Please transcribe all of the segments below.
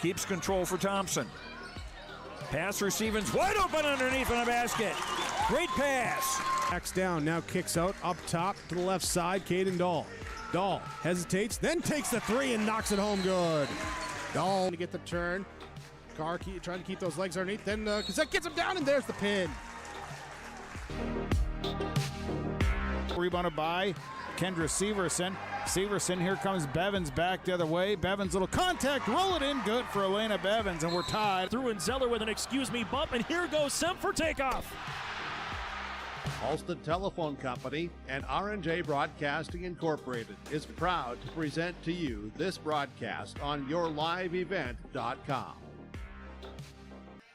Keeps control for Thompson. Pass receiving's wide open underneath in the basket. Great pass. Backs down, now kicks out up top to the left side. Caden Dahl. Dahl hesitates, then takes the three and knocks it home good. Dahl to get the turn. Carr trying to keep those legs underneath. Then Cassette gets him down, and there's the pin. Rebounded by Kendra Severson. Severson, here comes Bevins back the other way. Bevins, little contact, roll it in, good for Elena Bevins, and we're tied. Through and Zeller with an excuse me bump, and here goes Semp for takeoff. Alston Telephone Company and R&J Broadcasting Incorporated is proud to present to you this broadcast on yourliveevent.com.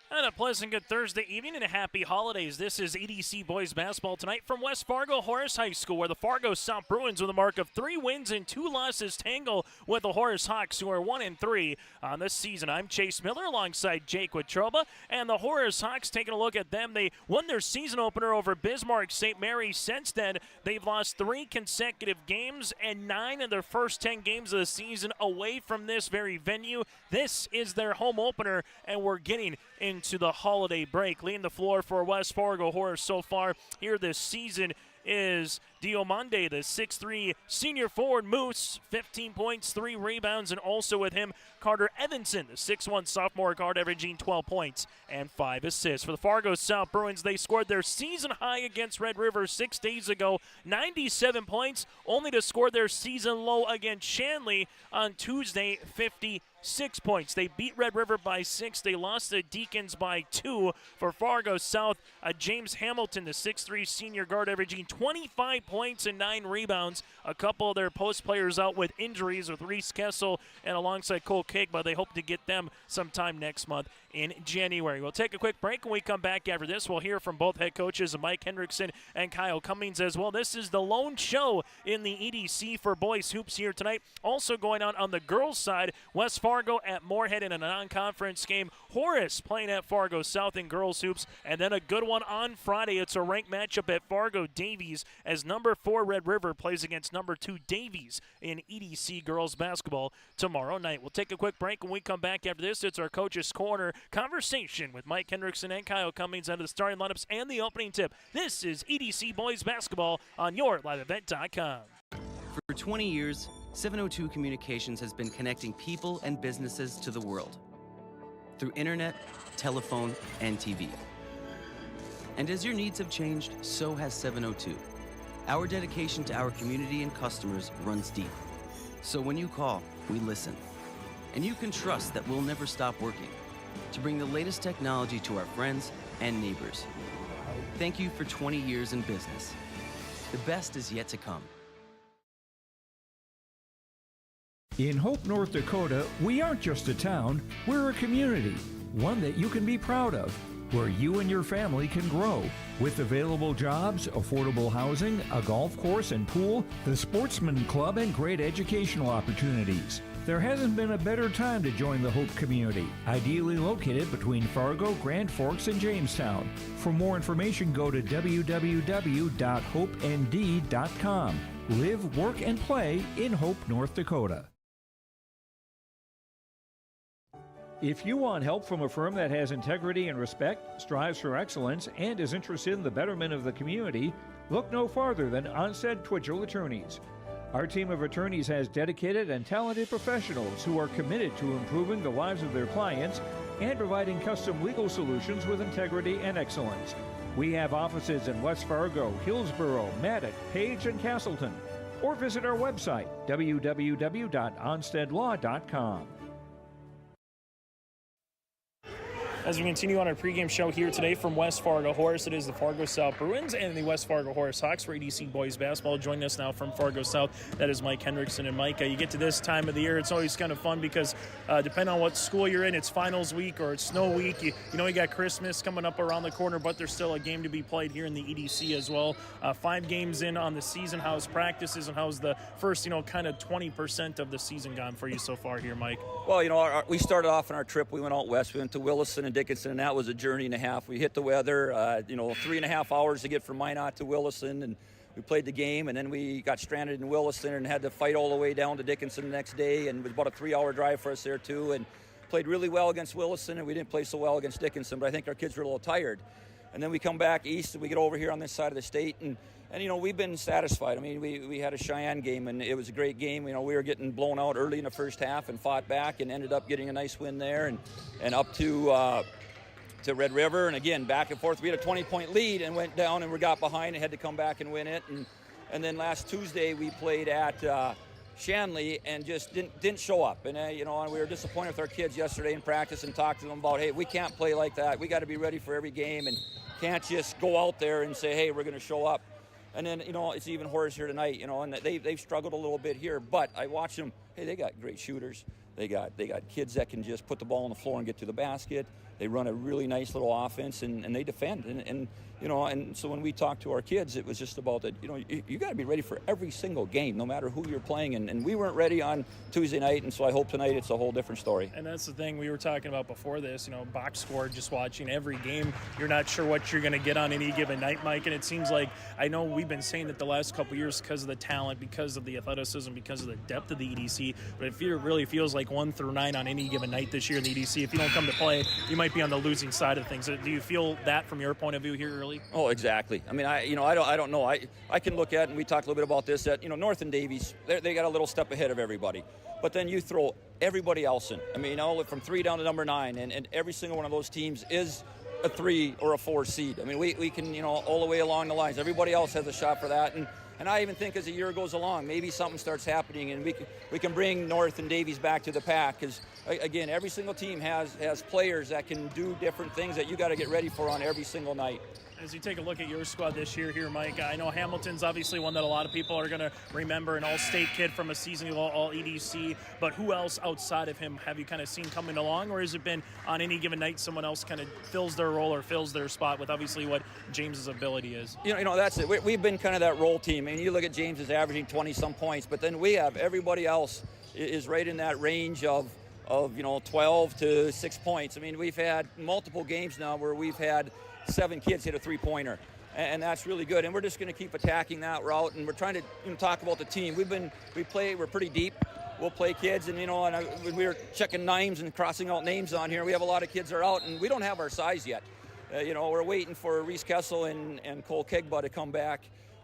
And a pleasant good Thursday evening and a happy holidays. This is EDC Boys Basketball tonight from West Fargo Horace High School, where the Fargo South Bruins, with a mark of 3 wins and 2 losses, tangle with the Horace Hawks, who are 1-3 on this season. I'm Chase Miller alongside Jake Wetruba, and the Horace Hawks, taking a look at them. They won their season opener over Bismarck St. Mary. Since then, they've lost 3 consecutive games and 9 of their first 10 games of the season away from this very venue. This is their home opener, and we're getting into the holiday break. Leading the floor for West Fargo Horace so far here this season is Diomande, the 6'3 senior forward Moose, 15 points, 3 rebounds, and also with him, Carter Evanson, the 6'1 sophomore guard, averaging 12 points and 5 assists. For the Fargo South Bruins, they scored their season high against Red River 6 days ago, 97 points, only to score their season low against Shanley on Tuesday, 56 points. They beat Red River by 6. They lost the Deacons by 2. For Fargo South, James Hamilton, the 6'3 senior guard, averaging 25 points and 9 rebounds. A couple of their post players out with injuries, with Reese Kessel and alongside Cole Cake, but they hope to get them sometime next month in January. We'll take a quick break. When we come back after this, we'll hear from both head coaches, Mike Hendrickson and Kyle Cummings as well. This is the lone show in the EDC for boys hoops here tonight. Also going on the girls' side, West Fargo at Moorhead in a non-conference game. Horace playing at Fargo South in girls hoops, and then a good one on Friday. It's a ranked matchup at Fargo Davies as number 4 Red River plays against number 2 Davies in EDC girls basketball tomorrow night. We'll take a quick break. When we come back after this, it's our Coach's Corner conversation with Mike Hendrickson and Kyle Cummings out of the starting lineups and the opening tip. This is EDC Boys Basketball on yourliveevent.com. For 20 years, 702 Communications has been connecting people and businesses to the world through internet, telephone, and TV. And as your needs have changed, so has 702. Our dedication to our community and customers runs deep. So when you call, we listen. And you can trust that we'll never stop working to bring the latest technology to our friends and neighbors. Thank you for 20 years in business. The best is yet to come. In Hope, North Dakota, we aren't just a town, we're a community, one that you can be proud of, where you and your family can grow. With available jobs, affordable housing, a golf course and pool, the Sportsman Club, and great educational opportunities. There hasn't been a better time to join the Hope community, ideally located between Fargo, Grand Forks, and Jamestown. For more information, go to www.hopend.com. Live, work, and play in Hope, North Dakota. If you want help from a firm that has integrity and respect, strives for excellence, and is interested in the betterment of the community, look no farther than Onstead Twitchell Attorneys. Our team of attorneys has dedicated and talented professionals who are committed to improving the lives of their clients and providing custom legal solutions with integrity and excellence. We have offices in West Fargo, Hillsborough, Maddox, Page, and Castleton. Or visit our website, www.onsteadlaw.com. As we continue on our pregame show here today from West Fargo Horace, it is the Fargo South Bruins and the West Fargo Horace Hawks for EDC Boys Basketball. Joining us now from Fargo South, that is Mike Hendrickson. And Mike, you get to this time of the year, it's always kind of fun because depending on what school you're in, it's finals week or it's snow week. You got Christmas coming up around the corner, but there's still a game to be played here in the EDC as well. 5 games in on the season. How's practices and how's the first, kind of 20% of the season gone for you so far here, Mike? Well, we started off on our trip. We went out west. We went to Williston and Dickinson, and that was a journey and a half. We hit the weather, 3.5 hours to get from Minot to Williston, and we played the game, and then we got stranded in Williston and had to fight all the way down to Dickinson the next day, and it was about a 3-hour drive for us there too, and played really well against Williston, and we didn't play so well against Dickinson, but I think our kids were a little tired. And then we come back east, and we get over here on this side of the state, and we've been satisfied. I mean, we had a Cheyenne game, and it was a great game. We were getting blown out early in the first half and fought back and ended up getting a nice win there, and up to Red River, and again, back and forth. We had a 20-point lead and went down, and we got behind and had to come back and win it. And then last Tuesday we played at Shanley and just didn't show up. And and we were disappointed with our kids yesterday in practice and talked to them about, hey, we can't play like that. We got to be ready for every game and can't just go out there and say, hey, we're going to show up. And then, it's even Horace here tonight, and they've struggled a little bit here. But I watch them. Hey, they got great shooters. They got kids that can just put the ball on the floor and get to the basket. They run a really nice little offense, and they defend. And so when we talk to our kids, it was just about that, you got to be ready for every single game, no matter who you're playing. And we weren't ready on Tuesday night, and so I hope tonight it's a whole different story. And that's the thing we were talking about before this, box score, just watching every game. You're not sure what you're going to get on any given night, Mike. And it seems like, I know we've been saying that the last couple of years because of the talent, because of the athleticism, because of the depth of the EDC, but it really feels like 1 through 9 on any given night this year in the EDC. If you don't come to play, you might be on the losing side of things. Do you feel that from your point of view here early? Oh, exactly. I mean, I don't know. I can look at, and we talked a little bit about this, that, North and Davies, they got a little step ahead of everybody. But then you throw everybody else in. I mean, from 3 down to number 9, and every single one of those teams is a 3 or a 4 seed. I mean, we can, all the way along the lines. Everybody else has a shot for that. And I even think as the year goes along, maybe something starts happening, and we can bring North and Davies back to the pack. Because, again, every single team has players that can do different things that you got to get ready for on every single night. As you take a look at your squad this year here, Mike, I know Hamilton's obviously one that a lot of people are going to remember, an all-state kid from a season all EDC, but who else outside of him have you kind of seen coming along, or has it been on any given night someone else kind of fills their role or fills their spot with obviously what James's ability is? That's it. We've been kind of that role team. I mean, you look at James is averaging 20-some points, but then we have everybody else is right in that range of 12 to 6 points. I mean, we've had multiple games now where we've had 7 kids hit a 3-pointer, and that's really good. And we're just going to keep attacking that route. And we're trying to talk about the team. We're pretty deep. We'll play kids, and when we were checking names and crossing out names on here, we have a lot of kids that are out, and we don't have our size yet. We're waiting for Reese Kessel and Cole Kegba to come back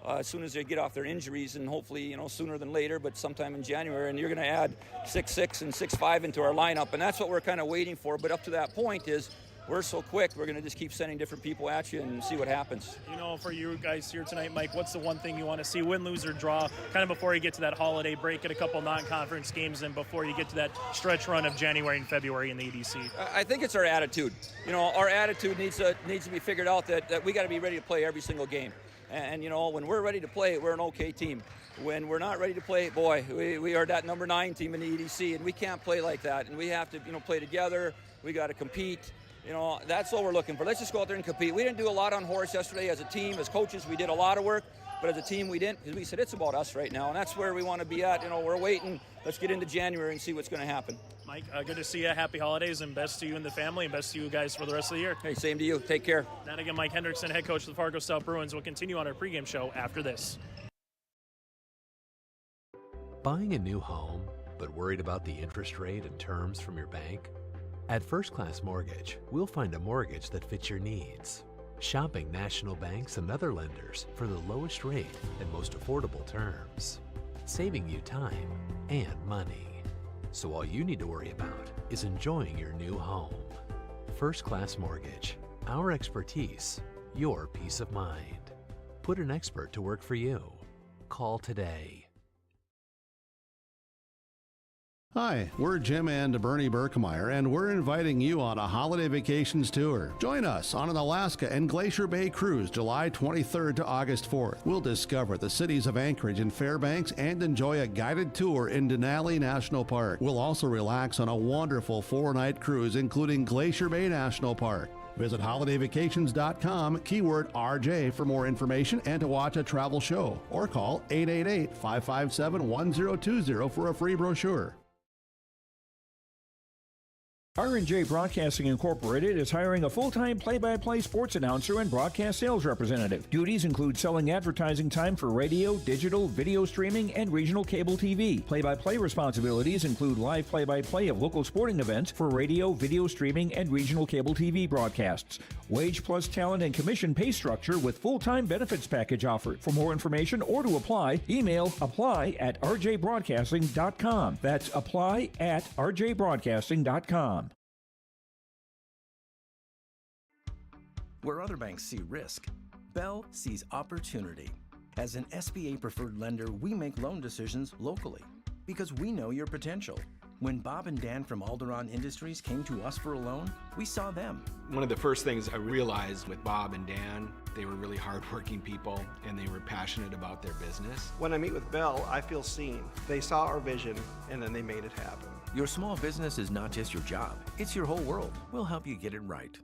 as soon as they get off their injuries, and hopefully sooner than later, but sometime in January. And you're going to add 6'6" and 6'5" into our lineup, and that's what we're kind of waiting for. But up to that point is, we're so quick, we're going to just keep sending different people at you and see what happens. For you guys here tonight, Mike, what's the one thing you want to see, win, lose, or draw, kind of before you get to that holiday break at a couple non-conference games and before you get to that stretch run of January and February in the EDC? I think it's our attitude. Our attitude needs to be figured out that we got to be ready to play every single game. And when we're ready to play, we're an okay team. When we're not ready to play, boy, we are that number 9 team in the EDC, and we can't play like that. And we have to, play together. We got to compete. That's what we're looking for. Let's just go out there and compete. We didn't do a lot on Horace yesterday as a team. As coaches, we did a lot of work, but as a team, we didn't, because we said it's about us right now, and that's where we want to be at. We're waiting. Let's get into January and see what's going to happen. Mike, good to see you. Happy holidays, and best to you and the family, and best to you guys for the rest of the year. Hey, same to you. Take care. And again, Mike Hendrickson, head coach of the Fargo South Bruins, will continue on our pregame show after this. Buying a new home, but worried about the interest rate and terms from your bank? At First Class Mortgage, we'll find a mortgage that fits your needs. Shopping national banks and other lenders for the lowest rate and most affordable terms. Saving you time and money. So all you need to worry about is enjoying your new home. First Class Mortgage. Our expertise, your peace of mind. Put an expert to work for you. Call today. Hi, we're Jim and Bernie Berkemeyer, and we're inviting you on a holiday vacations tour. Join us on an Alaska and Glacier Bay cruise July 23rd to August 4th. We'll discover the cities of Anchorage and Fairbanks and enjoy a guided tour in Denali National Park. We'll also relax on a wonderful 4-night cruise, including Glacier Bay National Park. Visit holidayvacations.com, keyword RJ for more information and to watch a travel show, or call 888-557-1020 for a free brochure. R&J Broadcasting Incorporated is hiring a full-time play-by-play sports announcer and broadcast sales representative. Duties include selling advertising time for radio, digital, video streaming, and regional cable TV. Play-by-play responsibilities include live play-by-play of local sporting events for radio, video streaming, and regional cable TV broadcasts. Wage plus talent and commission pay structure with full-time benefits package offered. For more information or to apply, email apply@rjbroadcasting.com. That's apply@rjbroadcasting.com. Where other banks see risk, Bell sees opportunity. As an SBA preferred lender, we make loan decisions locally because we know your potential. When Bob and Dan from Alderon Industries came to us for a loan, we saw them. One of the first things I realized with Bob and Dan, they were really hardworking people and they were passionate about their business. When I meet with Bell, I feel seen. They saw our vision and then they made it happen. Your small business is not just your job, it's your whole world. We'll help you get it right.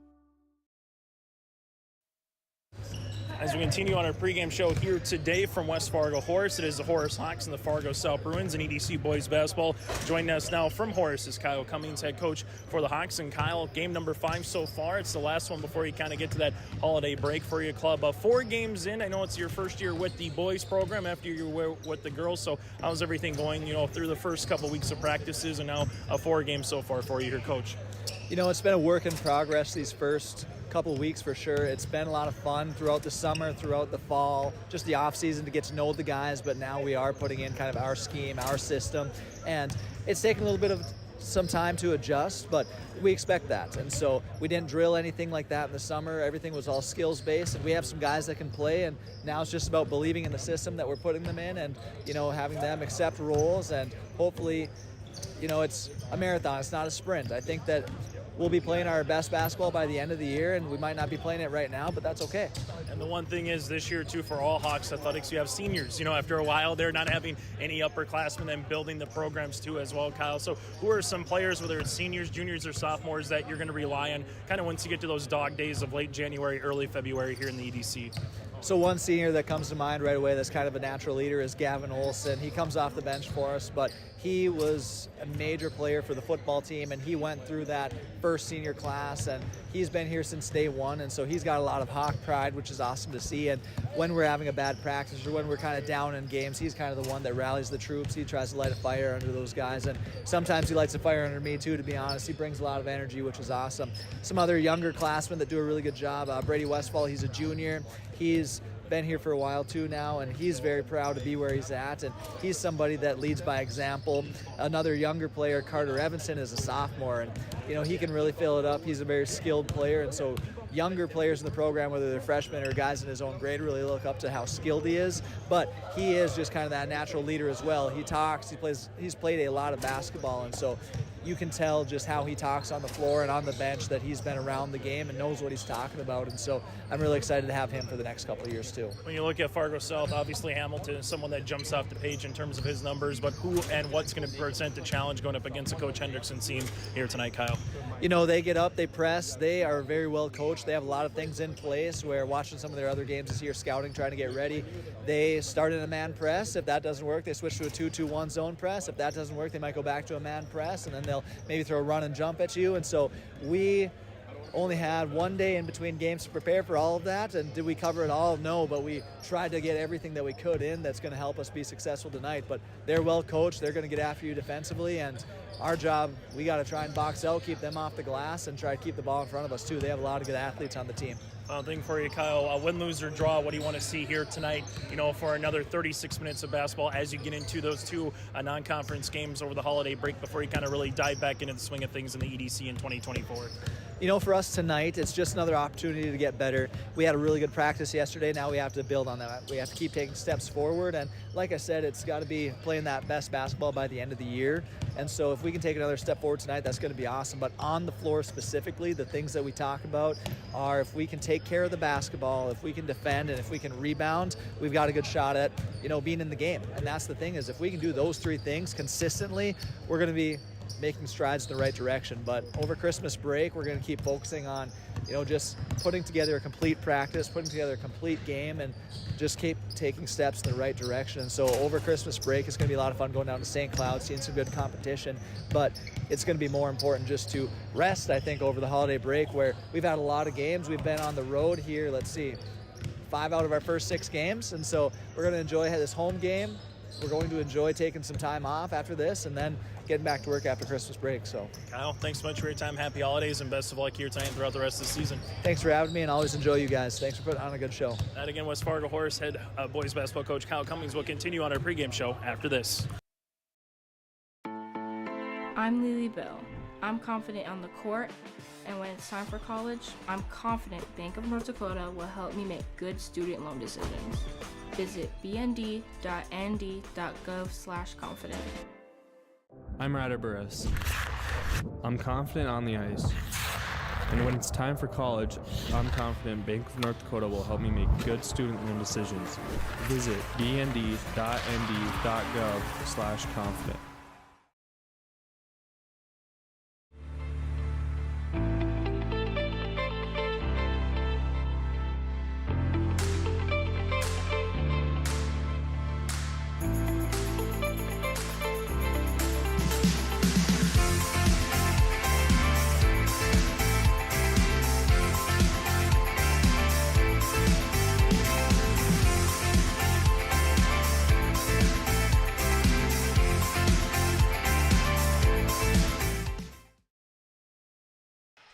As we continue on our pregame show here today from West Fargo Horace, it is the Horace Hawks and the Fargo South Bruins and EDC Boys Basketball. Joining us now from Horace is Kyle Cummings, head coach for the Hawks. And Kyle, game number 5 so far. It's the last one before you kind of get to that holiday break for your club. 4 games in. I know it's your first year with the boys program after you were with the girls. So how's everything going, through the first couple weeks of practices and now 4 games so far for you here, coach? It's been a work in progress these first couple weeks for sure. It's been a lot of fun throughout the summer, throughout the fall, just the off season to get to know the guys, but now we are putting in kind of our scheme, our system, and it's taken a little bit of some time to adjust, but we expect that. And so we didn't drill anything like that in the summer. Everything was all skills based, and we have some guys that can play, and now it's just about believing in the system that we're putting them in and having them accept roles, and hopefully it's a marathon, it's not a sprint. I think that we'll be playing our best basketball by the end of the year, and we might not be playing it right now, but that's okay. And the one thing is this year, too, for all Hawks athletics, you have seniors. After a while, they're not having any upperclassmen and building the programs, too, as well, Kyle. So who are some players, whether it's seniors, juniors, or sophomores, that you're going to rely on kind of once you get to those dog days of late January, early February here in the EDC? So one senior that comes to mind right away that's kind of a natural leader is Gavin Olson. He comes off the bench for us, but he was a major player for the football team, and he went through that first senior class, and he's been here since day one, and so he's got a lot of Hawk pride, which is awesome to see. And when we're having a bad practice or when we're kind of down in games, he's kind of the one that rallies the troops. He tries to light a fire under those guys, and sometimes he lights a fire under me too, to be honest. He brings a lot of energy, which is awesome. Some other younger classmen that do a really good job. Brady Westfall, he's a junior. He's been here for a while too now, and he's very proud to be where he's at, and he's somebody that leads by example. Another younger player, Carter Evanson, is a sophomore, and he can really fill it up. He's a very skilled player, and so younger players in the program, whether they're freshmen or guys in his own grade, really look up to how skilled he is. But he is just kind of that natural leader as well. He talks, he's played a lot of basketball, and so you can tell just how he talks on the floor and on the bench that he's been around the game and knows what he's talking about. And so I'm really excited to have him for the next couple of years too. When you look at Fargo South, obviously Hamilton is someone that jumps off the page in terms of his numbers, but who and what's going to present the challenge going up against the Coach Hendrickson team here tonight, Kyle? They get up, they press, they are very well coached. They have a lot of things in place where watching some of their other games this year, scouting, trying to get ready. They start in a man press. If that doesn't work, they switch to a 2-2-1 zone press. If that doesn't work, they might go back to a man press, and then they'll maybe throw a run and jump at you. And so we only had one day in between games to prepare for all of that. And did we cover it all? No, but we tried to get everything that we could in that's going to help us be successful tonight. But they're well coached. They're going to get after you defensively, and our job, we got to try and box out, keep them off the glass, and try to keep the ball in front of us too. They have a lot of good athletes on the team. Final thing for you, Kyle, win, lose, or draw, what do you want to see here tonight, for another 36 minutes of basketball as you get into those 2 non-conference games over the holiday break before you kind of really dive back into the swing of things in the EDC in 2024? For us tonight, it's just another opportunity to get better. We had a really good practice yesterday. Now we have to build on that. We have to keep taking steps forward. And like I said, it's got to be playing that best basketball by the end of the year. And so if we can take another step forward tonight, that's going to be awesome. But on the floor specifically, the things that we talk about are if we can take care of the basketball, if we can defend, and if we can rebound, we've got a good shot at, being in the game. And that's the thing, is if we can do those 3 things consistently, we're going to be making strides in the right direction. But over Christmas break, we're going to keep focusing on, just putting together a complete practice, putting together a complete game, and just keep taking steps in the right direction. And so over Christmas break, it's going to be a lot of fun going down to St. Cloud, seeing some good competition, but it's going to be more important just to rest, I think, over the holiday break, where we've had a lot of games. We've been on the road here, 5 out of our first 6 games, and so we're going to enjoy this home game. We're going to enjoy taking some time off after this and then getting back to work after Christmas break. So, Kyle, thanks so much for your time. Happy holidays and best of luck here tonight and throughout the rest of the season. Thanks for having me, and always enjoy you guys. Thanks for putting on a good show. That again, West Fargo Horace head boys basketball coach Kyle Cummings will continue on our pregame show after this. I'm Lily Bell. I'm confident on the court, and when it's time for college, I'm confident Bank of North Dakota will help me make good student loan decisions. Visit bnd.nd.gov/confident. I'm Ryder Burris. I'm confident on the ice. And when it's time for college, I'm confident Bank of North Dakota will help me make good student loan decisions. Visit bnd.nd.gov/confident.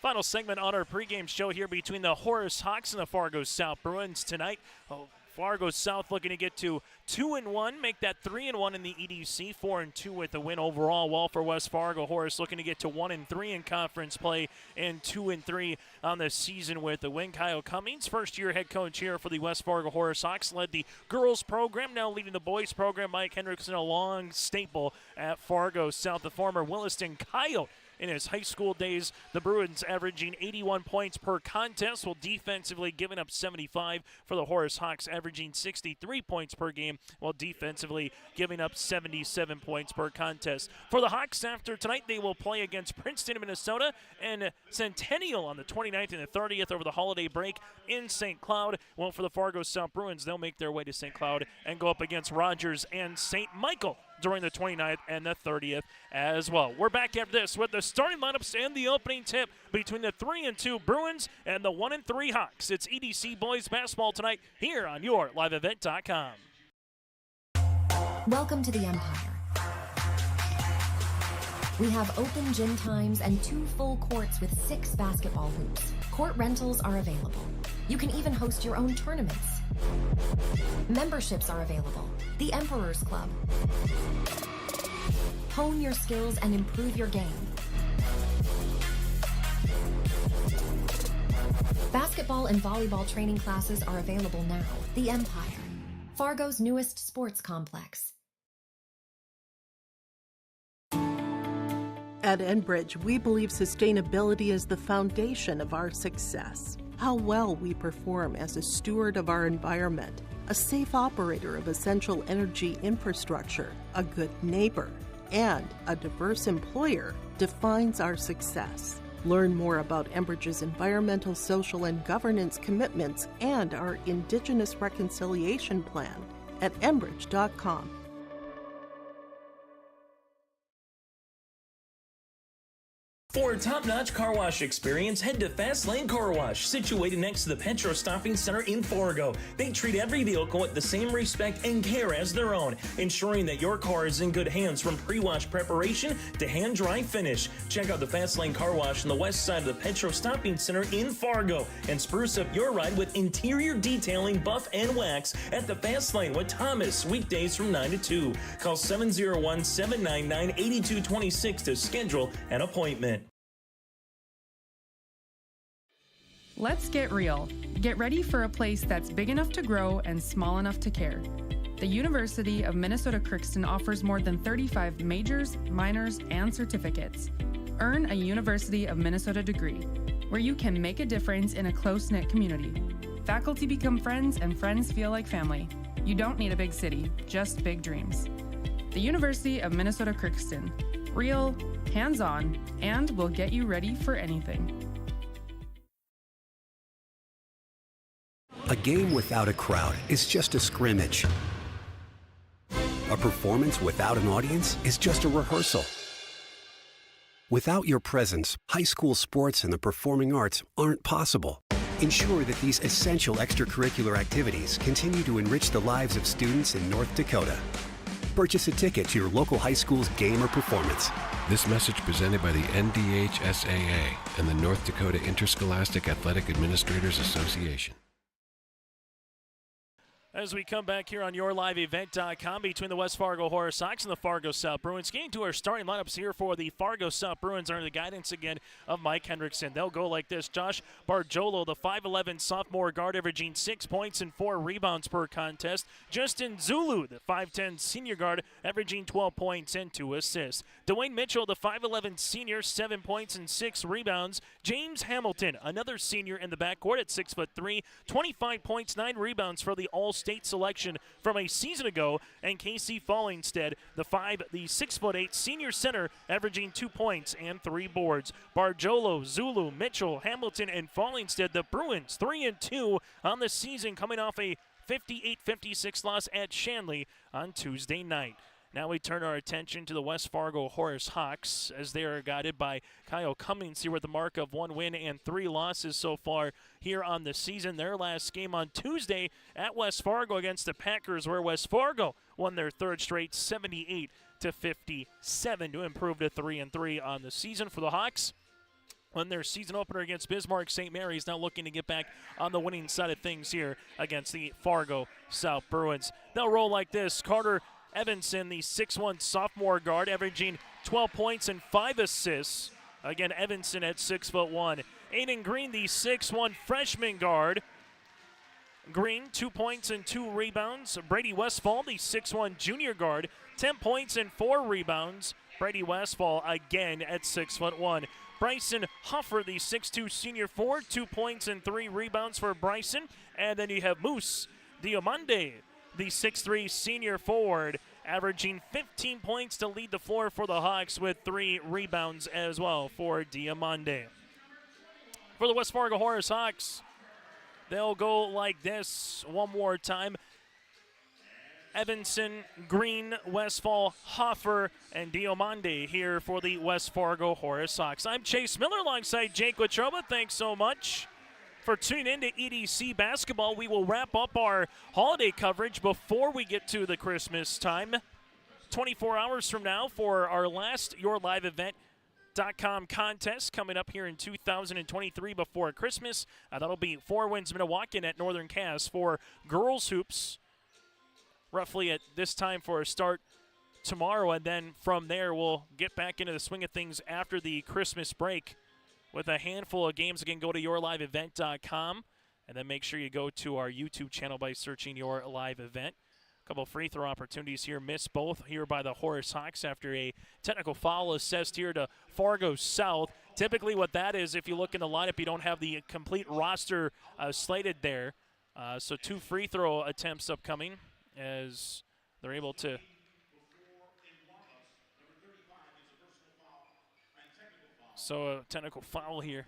Final segment on our pregame show here between the Horace Hawks and the Fargo South Bruins tonight. Fargo South looking to get to 2-1, make that 3-1 in the EDC, 4-2 with the win overall. While for West Fargo Horace looking to get to 1-3 in conference play and 2-3 on the season with the win. Kyle Cummings, first-year head coach here for the West Fargo Horace Hawks, led the girls program, now leading the boys program. Mike Hendrickson, a long staple at Fargo South, the former Williston Coyote. In his high school days, the Bruins averaging 81 points per contest, while defensively giving up 75 for the Horace Hawks, averaging 63 points per game, while defensively giving up 77 points per contest. For the Hawks after tonight, they will play against Princeton, Minnesota, and Centennial on the 29th and the 30th over the holiday break in St. Cloud. Well, for the Fargo South Bruins, they'll make their way to St. Cloud and go up against Rogers and St. Michael during the 29th and the 30th as well. We're back after this with the starting lineups and the opening tip between the 3-2 Bruins and the 1-3 Hawks. It's EDC Boys Basketball tonight here on YourLiveEvent.com. Welcome to the Empire. We have open gym times and 2 full courts with 6 basketball hoops. Court rentals are available. You can even host your own tournaments. Memberships are available. The Emperor's Club. Hone your skills and improve your game. Basketball and volleyball training classes are available now. The Empire, Fargo's newest sports complex. At Enbridge, we believe sustainability is the foundation of our success. How well we perform as a steward of our environment, a safe operator of essential energy infrastructure, a good neighbor, and a diverse employer defines our success. Learn more about Enbridge's environmental, social, and governance commitments and our Indigenous Reconciliation Plan at enbridge.com. For a top-notch car wash experience, head to Fast Lane Car Wash, situated next to the Petro Stopping Center in Fargo. They treat every vehicle with the same respect and care as their own, ensuring that your car is in good hands from pre-wash preparation to hand-dry finish. Check out the Fast Lane Car Wash on the west side of the Petro Stopping Center in Fargo and spruce up your ride with interior detailing, buff, and wax at the Fast Lane with Thomas, weekdays from 9 to 2. Call 701-799-8226 to schedule an appointment. Let's get real. Get ready for a place that's big enough to grow and small enough to care. The University of Minnesota Crookston offers more than 35 majors, minors, and certificates. Earn a University of Minnesota degree, where you can make a difference in a close-knit community. Faculty become friends and friends feel like family. You don't need a big city, just big dreams. The University of Minnesota Crookston. Real, hands-on, and will get you ready for anything. game without a crowd is just a scrimmage. A performance without an audience is just a rehearsal. Without your presence, high school sports and the performing arts aren't possible. Ensure that these essential extracurricular activities continue to enrich the lives of students in North Dakota. Purchase a ticket to your local high school's game or performance. This message presented by the NDHSAA and the North Dakota Interscholastic Athletic Administrators Association. As we come back here on YourLiveEvent.com between the West Fargo Horace Hawks and the Fargo South Bruins. Getting to our starting lineups here for the Fargo South Bruins under the guidance again of Mike Hendrickson. They'll go like this. Josh Barjolo, the 5'11 sophomore guard, averaging 6 points and 4 rebounds per contest. Justin Zulu, the 5'10 senior guard, averaging 12 points and 2 assists. Dwayne Mitchell, the 5'11 senior, 7 points and 6 rebounds. James Hamilton, another senior in the backcourt at 6'3", 25 points, 9 rebounds for the All-State selection from a season ago. And Casey Fallingstead, the 6'8 senior center, averaging 2 points and 3 boards. Barjolo, Zulu, Mitchell, Hamilton, and Fallingstead, the Bruins 3-2 on the season, coming off a 58-56 loss at Shanley on Tuesday night. Now we turn our attention to the West Fargo Horace Hawks as they are guided by Kyle Cummings here with the mark of 1 win and 3 losses so far here on the season. Their last game on Tuesday at West Fargo against the Packers, where West Fargo won their third straight 78-57 to improve to 3-3 on the season for the Hawks. On their season opener against Bismarck St. Mary's, now looking to get back on the winning side of things here against the Fargo South Bruins. They'll roll like this. Carter Evanson, the 6'1 sophomore guard, averaging 12 points and 5 assists. Again, Evanson at 6'1. Aiden Green, the 6'1 freshman guard. Green, 2 points and 2 rebounds. Brady Westfall, the 6'1 junior guard, 10 points and 4 rebounds. Brady Westfall again at 6'1. Bryson Huffer, the 6'2 senior forward, 2 points and 3 rebounds for Bryson. And then you have Moose Diamande, the 6'3 senior forward, averaging 15 points to lead the floor for the Hawks with 3 rebounds as well for Diamande. For the West Fargo Horace Hawks, they'll go like this one more time. Evanson, Green, Westfall, Hoffer, and Diamande here for the West Fargo Horace Hawks. I'm Chase Miller alongside Jake Watroba. Thanks so much for tuning in to EDC Basketball. We will wrap up our holiday coverage before we get to the Christmas time. 24 hours from now for our last YourLiveEvent.com contest coming up here in 2023 before Christmas. That'll be 4 Winds Minnewacan at Northern Cass for girls hoops, roughly at this time for a start tomorrow. And then from there, we'll get back into the swing of things after the Christmas break with a handful of games. Again, go to YourLiveEvent.com and then make sure you go to our YouTube channel by searching Your Live Event. A couple free throw opportunities here, missed both here by the Horace Hawks after a technical foul assessed here to Fargo South. Typically what that is, if you look in the lineup, you don't have the complete roster slated there. So 2 free throw attempts upcoming as they're able to So a technical foul here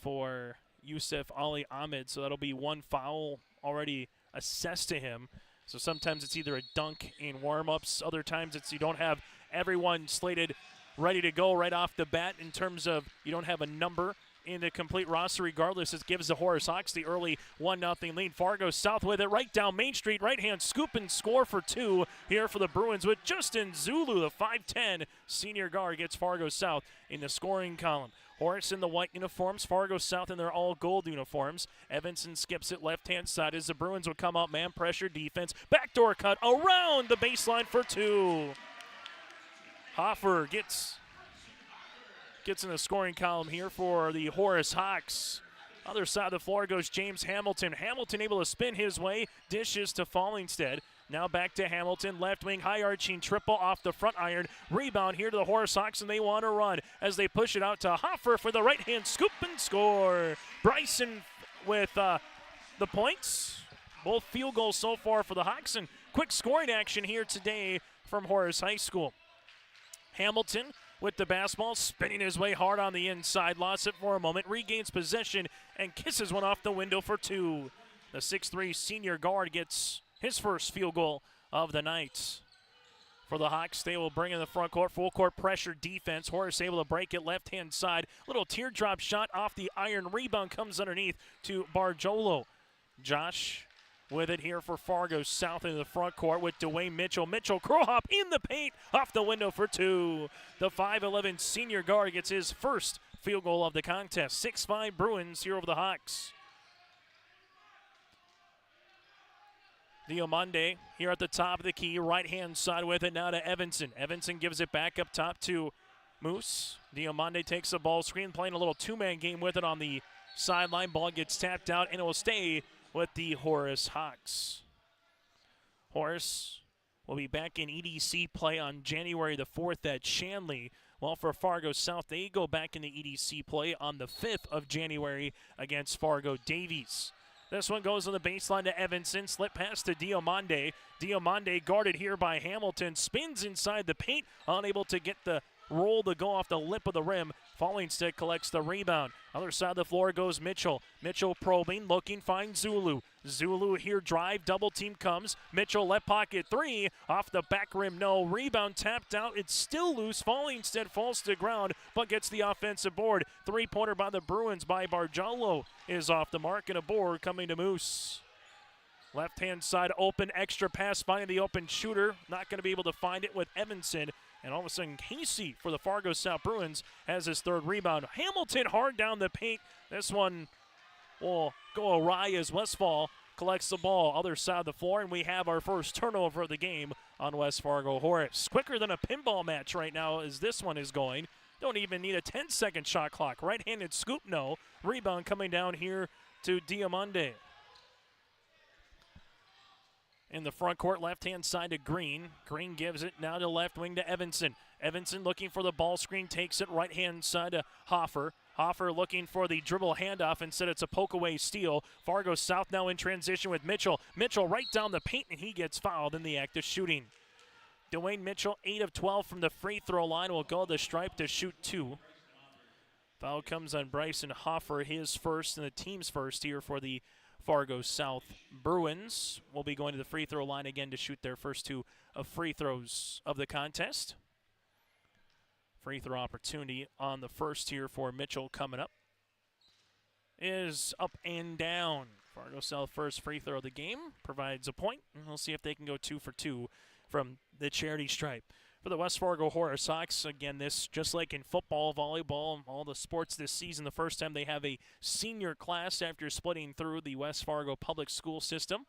for Yusuf Ali Ahmed. So that'll be 1 foul already assessed to him. So sometimes it's either a dunk in warm-ups. Other times it's you don't have everyone slated ready to go right off the bat in terms of you don't have a number in the complete roster. Regardless, it gives the Horace Hawks the early 1-0 lead. Fargo South with it right down Main Street. Right-hand scoop and score for 2 here for the Bruins with Justin Zulu, the 5'10 senior guard, gets Fargo South in the scoring column. Horace in the white uniforms, Fargo South in their all-gold uniforms. Evanson skips it left-hand side as the Bruins will come out man pressure defense. Backdoor cut around the baseline for 2. Hoffer gets in the scoring column here for the Horace Hawks. Other side of the floor goes James Hamilton. Hamilton able to spin his way, dishes to Fallingstead. Now back to Hamilton, left wing, high arching triple off the front iron. Rebound here to the Horace Hawks, and they want to run as they push it out to Hoffer for the right hand scoop and score. Bryson with the points. Both field goals so far for the Hawks, and quick scoring action here today from Horace High School. Hamilton with the basketball, spinning his way hard on the inside, lost it for a moment, regains possession, and kisses one off the window for two. The 6'3" senior guard gets his first field goal of the night. For the Hawks, they will bring in the front court, full court pressure defense. Horace able to break it left-hand side. Little teardrop shot off the iron. Rebound comes underneath to Barjolo. Josh with it here for Fargo South into the front court with Dwayne Mitchell. Mitchell crow hop in the paint, off the window for two. The 5'11" senior guard gets his first field goal of the contest. 6-5 Bruins here over the Hawks. Diomande here at the top of the key, right-hand side with it now to Evanson. Evanson gives it back up top to Moose. Diomande takes the ball screen, playing a little two-man game with it on the sideline. Ball gets tapped out, and it will stay with the Horace Hawks. Horace will be back in EDC play on January the 4th at Shanley. While for Fargo South, they go back into EDC play on the 5th of January against Fargo Davies. This one goes on the baseline to Evanson. Slip pass to Diomande. Diomande guarded here by Hamilton. Spins inside the paint. Unable to get the roll to go off the lip of the rim. Falling Stick collects the rebound. Other side of the floor goes Mitchell. Mitchell probing, looking, finds Zulu. Zulu here drive, double team comes. Mitchell left pocket three. Off the back rim, no. Rebound tapped out. It's still loose. Falling Stick falls to the ground, but gets the offensive board. Three-pointer by the Bruins by Barjolo is off the mark, and a board coming to Moose. Left-hand side open, extra pass, finding the open shooter. Not going to be able to find it with Evanson. And all of a sudden, Casey for the Fargo South Bruins has his third rebound. Hamilton hard down the paint. This one will go awry as Westfall collects the ball. Other side of the floor, and we have our first turnover of the game on West Fargo Horace. Quicker than a pinball match right now as this one is going. Don't even need a 10-second shot clock. Right-handed scoop, no. Rebound coming down here to Diomande. In the front court, left-hand side to Green. Green gives it now to left wing to Evanson. Evanson looking for the ball screen, takes it right-hand side to Hoffer. Hoffer looking for the dribble handoff. Instead, it's a poke-away steal. Fargo South now in transition with Mitchell. Mitchell right down the paint, and he gets fouled in the act of shooting. Dwayne Mitchell, 8 of 12 from the free throw line, will go the stripe to shoot two. Foul comes on Bryson Hoffer, his first and the team's first here for the Fargo South Bruins. Will be going to the free throw line again to shoot their first two of free throws of the contest. Free throw opportunity on the first here for Mitchell coming up is up and down. Fargo South first free throw of the game provides a point, and we'll see if they can go 2 for 2 from the charity stripe. For the West Fargo Horace Hawks, again, this just like in football, volleyball, all the sports this season, the first time they have a senior class after splitting through the West Fargo public school system.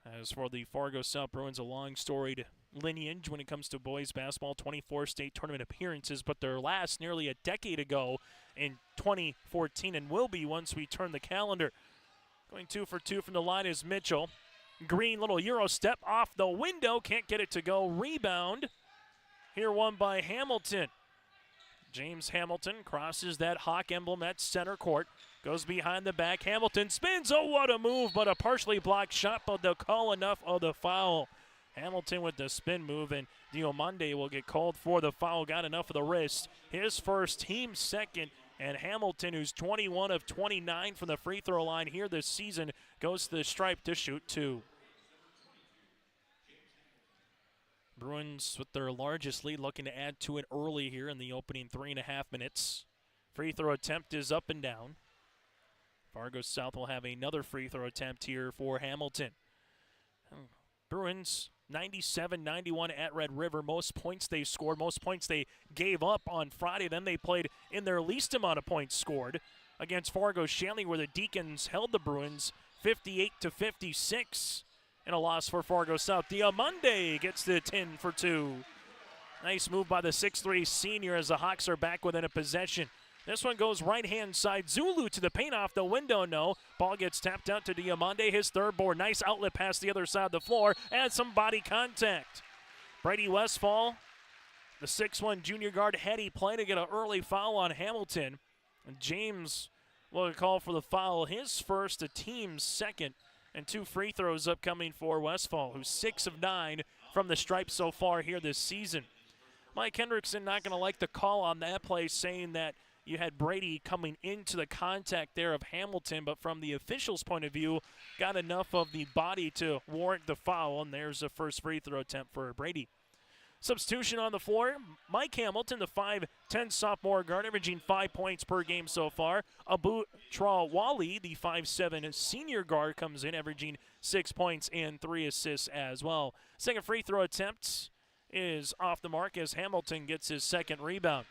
As for the Fargo South Bruins, a long storied lineage when it comes to boys basketball, 24 state tournament appearances, but their last nearly a decade ago in 2014, and will be once we turn the calendar. Going 2 for 2 from the line is Mitchell. Green, little Euro step off the window. Can't get it to go. Rebound. Here won by Hamilton. James Hamilton crosses that Hawk emblem at center court. Goes behind the back. Hamilton spins. Oh, what a move, but a partially blocked shot, but they'll call enough of the foul. Hamilton with the spin move, and Diomande will get called for the foul. Got enough of the wrist. His first, team second. And Hamilton, who's 21 of 29 from the free throw line here this season, goes to the stripe to shoot two. Bruins with their largest lead looking to add to it early here in the opening 3.5 minutes. Free throw attempt is up and down. Fargo South will have another free throw attempt here for Hamilton. Bruins 97-91 at Red River. Most points they scored, most points they gave up on Friday. Then they played in their least amount of points scored against Fargo Shanley, where the Deacons held the Bruins 58-56 in a loss for Fargo South. Diomande gets the 10 for 2. Nice move by the 6'3 senior as the Hawks are back within a possession. This one goes right-hand side. Zulu to the paint off the window, no. Ball gets tapped out to Diomande, his third board. Nice outlet pass the other side of the floor, and some body contact. Brady Westfall, the 6'1 junior guard, heady play to get an early foul on Hamilton. And James will call for the foul, his first, the team's second, and 2 free throws upcoming for Westfall, who's 6 of 9 from the stripe so far here this season. Mike Hendrickson not going to like the call on that play, saying that you had Brady coming into the contact there of Hamilton, but from the official's point of view, got enough of the body to warrant the foul, and there's the first free throw attempt for Brady. Substitution on the floor, Mike Hamilton, the 5'10 sophomore guard, averaging 5 points per game so far. Abu Trawali, the 5'7 senior guard, comes in, averaging 6 points and 3 assists as well. Second free throw attempt is off the mark as Hamilton gets his second rebound.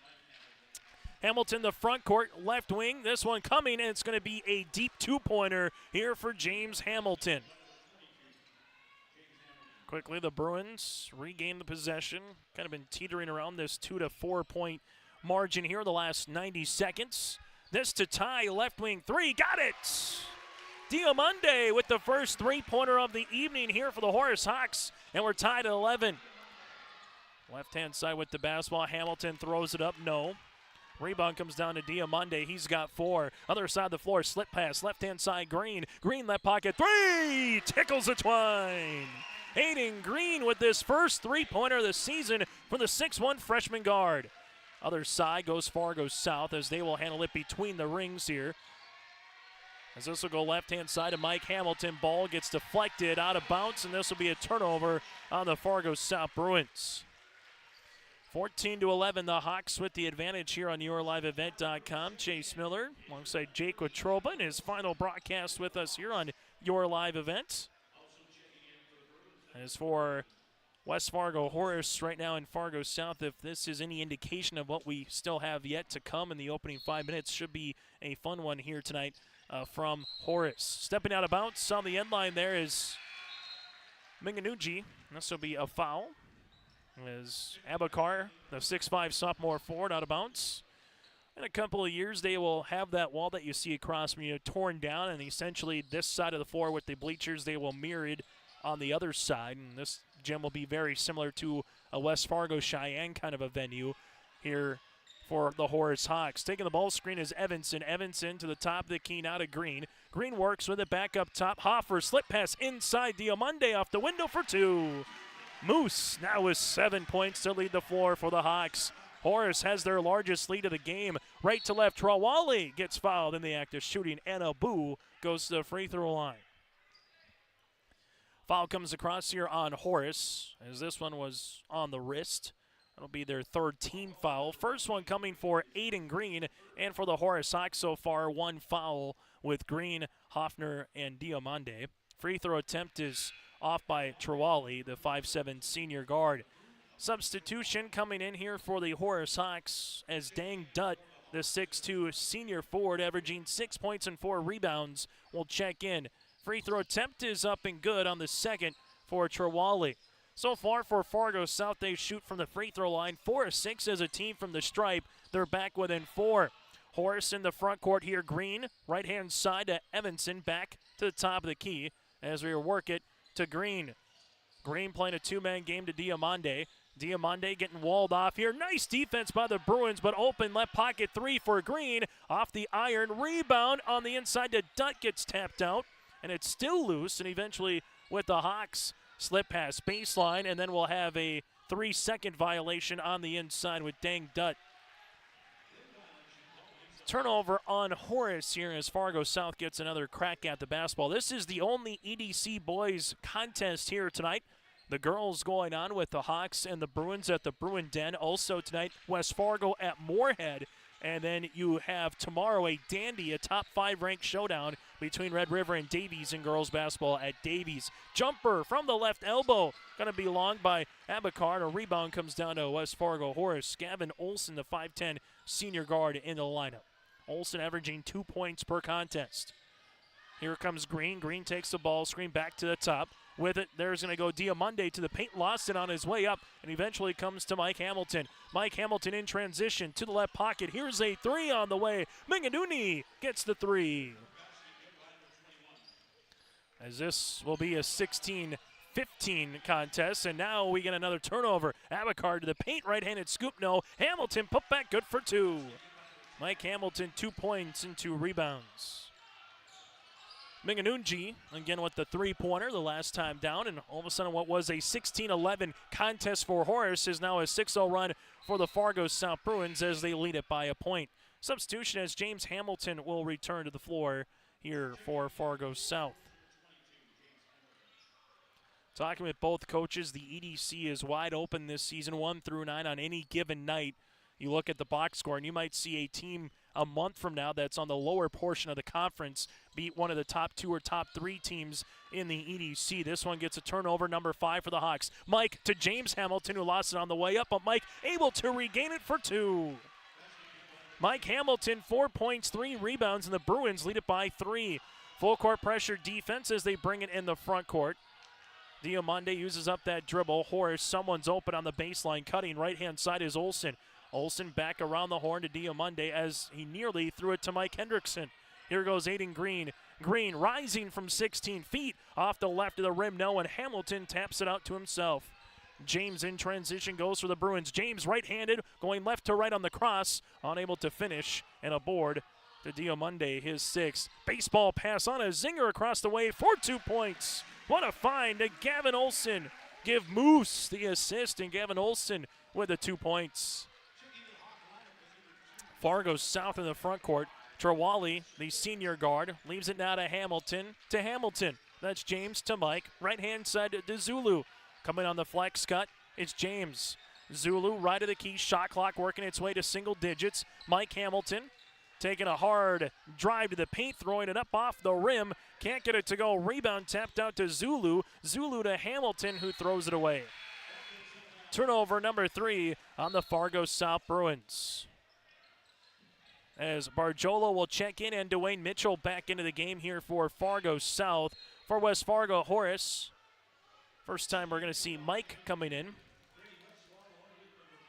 Hamilton, the front court, left wing. This one coming, and it's going to be a deep two-pointer here for James Hamilton. Quickly, the Bruins regain the possession. Kind of been teetering around this 2 to 4 point margin here the last 90 seconds. This to tie, left wing three, got it! Diamande with the first three-pointer of the evening here for the Horace Hawks, and we're tied at 11. Left-hand side with the basketball, Hamilton throws it up, no. Rebound comes down to Diamande, he's got 4. Other side of the floor, slip pass, left-hand side, Green. Green left pocket, three! Tickles the twine! Hayden Green with this first three-pointer of the season for the 6'1 freshman guard. Other side goes Fargo South as they will handle it between the rings here. As this will go left-hand side to Mike Hamilton. Ball gets deflected out of bounds, and this will be a turnover on the Fargo South Bruins. 14-11, the Hawks with the advantage here on YourLiveEvent.com. Chase Miller alongside Jake Watroba in his final broadcast with us here on Your Live Event. As for West Fargo Horace right now in Fargo South, if this is any indication of what we still have yet to come in the opening 5 minutes, should be a fun one here tonight from Horace. Stepping out of bounds on the end line there is Minganuji. This will be a foul. As Abakar, the 6'5 sophomore forward, out of bounds. In a couple of years, they will have that wall that you see across from you torn down, and essentially this side of the floor with the bleachers, they will mirror it on the other side, and this gym will be very similar to a West Fargo Cheyenne kind of a venue here for the Horace Hawks. Taking the ball screen is Evanson. Evanson to the top of the key, now to Green. Green works with it back up top. Hoffer, slip pass inside. Diamande off the window for 2. Moose now with 7 points to lead the floor for the Hawks. Horace has their largest lead of the game. Right to left, Trawali gets fouled in the act of shooting, and Abu goes to the free throw line. Foul comes across here on Horace, as this one was on the wrist. That'll be their third team foul. First one coming for Aiden Green, and for the Horace Hawks so far, 1 foul with Green, Hoffner, and Diamande. Free throw attempt is off by Trawali, the 5'7 senior guard. Substitution coming in here for the Horace Hawks as Dang Dutt, the 6'2 senior forward, averaging 6 points and 4 rebounds, will check in. Free throw attempt is up and good on the second for Trawali. So far for Fargo South, they shoot from the free throw line 4 of 6 as a team from the stripe. They're back within 4. Horace in the front court here. Green, right-hand side to Evanson, back to the top of the key as we work it to Green. Green playing a 2-man game to Diamande. Diamande getting walled off here. Nice defense by the Bruins, but open left pocket 3 for Green. Off the iron, rebound on the inside to Dutt, gets tapped out. And it's still loose, and eventually with the Hawks, slip pass baseline, and then we'll have a 3-second violation on the inside with Dang Dutt. Turnover on Horace here as Fargo South gets another crack at the basketball. This is the only EDC boys contest here tonight. The girls going on with the Hawks and the Bruins at the Bruin Den. Also tonight, West Fargo at Moorhead. And then you have tomorrow a dandy, a top 5 ranked showdown between Red River and Davies in girls basketball at Davies. Jumper from the left elbow. Going to be long by Abakar. And a rebound comes down to West Fargo Horace. Gavin Olson, the 5'10 senior guard, in the lineup. Olson averaging 2 points per contest. Here comes Green. Green takes the ball screen back to the top. With it, there's going to go Diamande to the paint, lost it on his way up, and eventually comes to Mike Hamilton. Mike Hamilton in transition to the left pocket. Here's a 3 on the way. Minganuni gets the 3. As this will be a 16-15 contest, and now we get another turnover. Abakar to the paint, right-handed scoop, no. Hamilton put back, good for 2. Mike Hamilton, 2 points and 2 rebounds. Minganunji again with the three-pointer the last time down, and all of a sudden what was a 16-11 contest for Horace is now a 6-0 run for the Fargo South Bruins as they lead it by a point. Substitution as James Hamilton will return to the floor here for Fargo South. Talking with both coaches, the EDC is wide open this season, 1 through 9 on any given night. You look at the box score, and you might see a team a month from now that's on the lower portion of the conference beat one of the top 2 or top 3 teams in the EDC. This one gets a turnover, number 5 for the Hawks. Mike to James Hamilton, who lost it on the way up, but Mike able to regain it for 2. Mike Hamilton, 4 points, 3 rebounds, and the Bruins lead it by 3. Full court pressure defense as they bring it in the front court. Diamande uses up that dribble. Horace, someone's open on the baseline. Cutting right-hand side is Olsen. Olsen back around the horn to Diamande as he nearly threw it to Mike Hendrickson. Here goes Aiden Green. Green rising from 16 feet off the left of the rim. No, and Hamilton taps it out to himself. James in transition goes for the Bruins. James right-handed, going left to right on the cross. Unable to finish, and a board to Diamande, his 6th. Baseball pass on a zinger across the way for 2 points. What a find to Gavin Olsen. Give Moose the assist, and Gavin Olsen with the 2 points. Fargo South in the front court. Trawali, the senior guard, leaves it now to Hamilton. That's James to Mike. Right-hand side to Zulu. Coming on the flex cut, it's James. Zulu right of the key, shot clock working its way to single digits. Mike Hamilton taking a hard drive to the paint, throwing it up off the rim. Can't get it to go. Rebound tapped out to Zulu. Zulu to Hamilton, who throws it away. Turnover number 3 on the Fargo South Bruins. As Barjolo will check in, and Dwayne Mitchell back into the game here for Fargo South. For West Fargo Horace, first time we're going to see Mike coming in.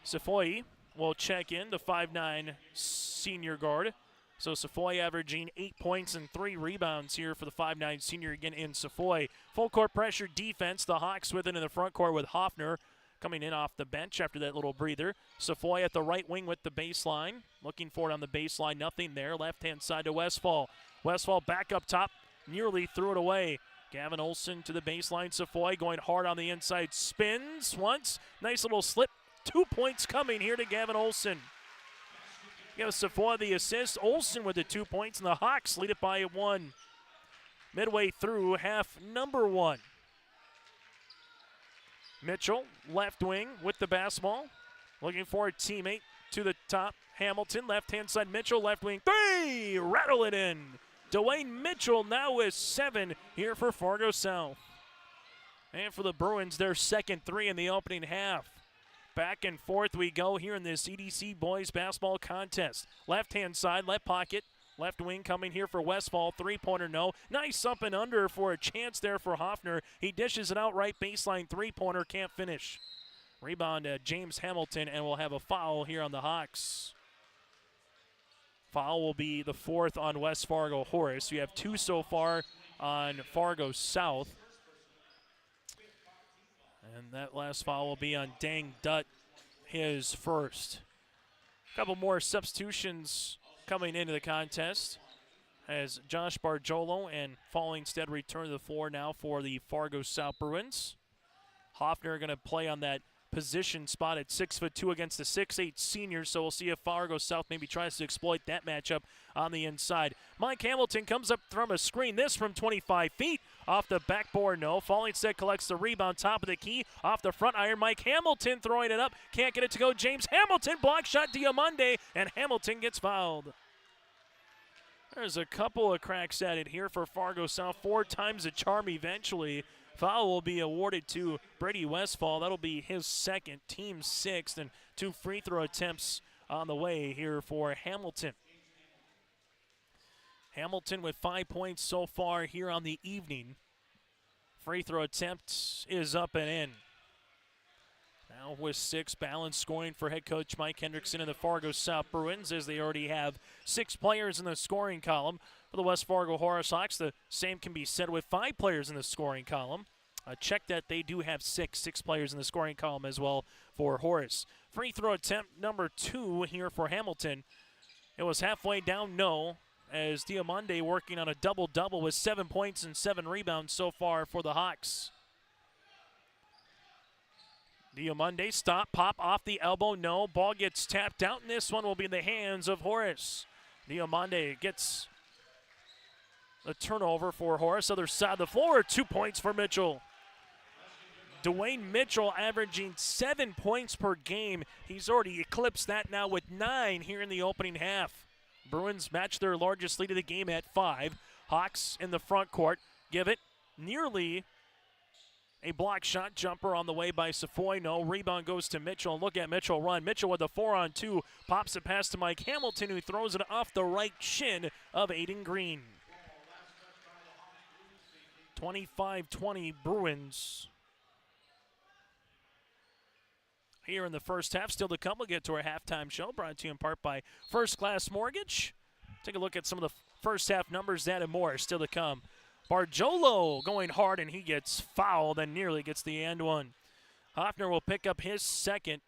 Safoye will check in, the 5'9" senior guard. So Safoye averaging 8 points and 3 rebounds here for the 5'9" senior again in Safoye. Full court pressure defense, the Hawks with it in the front court with Hoffner coming in off the bench after that little breather. Safoye at the right wing with the baseline. Looking for it on the baseline, nothing there. Left-hand side to Westfall. Westfall back up top, nearly threw it away. Gavin Olsen to the baseline. Safoye going hard on the inside. Spins once. Nice little slip. 2 points coming here to Gavin Olsen. Give Safoye the assist. Olsen with the 2 points, and the Hawks lead it by 1. Midway through half number 1. Mitchell, left wing with the basketball. Looking for a teammate to the top. Hamilton, left-hand side. Mitchell, left wing. 3! Rattle it in. Dwayne Mitchell now with 7 here for Fargo South. And for the Bruins, their second 3 in the opening half. Back and forth we go here in this EDC boys basketball contest. Left-hand side, left pocket. Left wing coming here for Westfall. 3-pointer, no. Nice up and under for a chance there for Hoffner. He dishes it out right baseline. 3-pointer, can't finish. Rebound James Hamilton, and we'll have a foul here on the Hawks. Foul will be the 4th on West Fargo Horace. You have 2 so far on Fargo South. And that last foul will be on Dang Dutt, his first. A couple more substitutions coming into the contest as Josh Barjolo and Fallingstead return to the floor now for the Fargo South Bruins. Hoffner going to play on that position spot at 6'2" against the 6'8" senior, so we'll see if Fargo South maybe tries to exploit that matchup on the inside. Mike Hamilton comes up from a screen, this from 25 feet. Off the backboard, no. Fallingstead collects the rebound, top of the key. Off the front iron, Mike Hamilton throwing it up. Can't get it to go. James Hamilton, block shot, Diamande, and Hamilton gets fouled. There's a couple of cracks at it here for Fargo South. 4 times the charm eventually. Foul will be awarded to Brady Westfall. That'll be his 2nd, team 6th, and 2 free throw attempts on the way here for Hamilton. Hamilton with 5 points so far here on the evening. Free throw attempt is up and in. Now with 6, balanced scoring for head coach Mike Hendrickson and the Fargo South Bruins, as they already have 6 players in the scoring column. For the West Fargo Horace Hawks, the same can be said with 5 players in the scoring column. Check that they do have 6 players in the scoring column as well for Horace. Free throw attempt number 2 here for Hamilton. It was halfway down, no. as Diamande working on a double-double with 7 points and 7 rebounds so far for the Hawks. Diamande, stop, pop off the elbow, no. Ball gets tapped out, and this one will be in the hands of Horace. Diamande gets the turnover for Horace. Other side of the floor, 2 points for Mitchell. Dwayne Mitchell averaging 7 points per game. He's already eclipsed that now with 9 here in the opening half. Bruins match their largest lead of the game at 5. Hawks in the front court give it nearly a block shot jumper on the way by Safoy. No, rebound goes to Mitchell. Look at Mitchell run. Mitchell with a 4-on-2. Pops it past to Mike Hamilton, who throws it off the right shin of Aiden Green. 25-20 Bruins. Here in the first half, still to come. We'll get to our halftime show, brought to you in part by First Class Mortgage. Take a look at some of the first half numbers, that and more, still to come. Barjolo going hard, and he gets fouled and nearly gets the and one. Hoffner will pick up his second.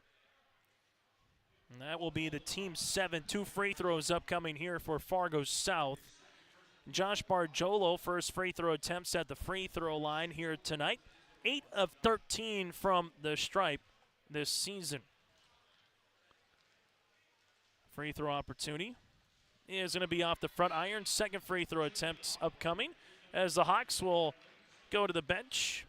And that will be the team's 7. 2 free throws upcoming here for Fargo South. Josh Barjolo, first free throw attempts at the free throw line here tonight. 8 of 13 from the stripe this season. Free throw opportunity is going to be off the front iron. Second free throw attempts upcoming as the Hawks will go to the bench.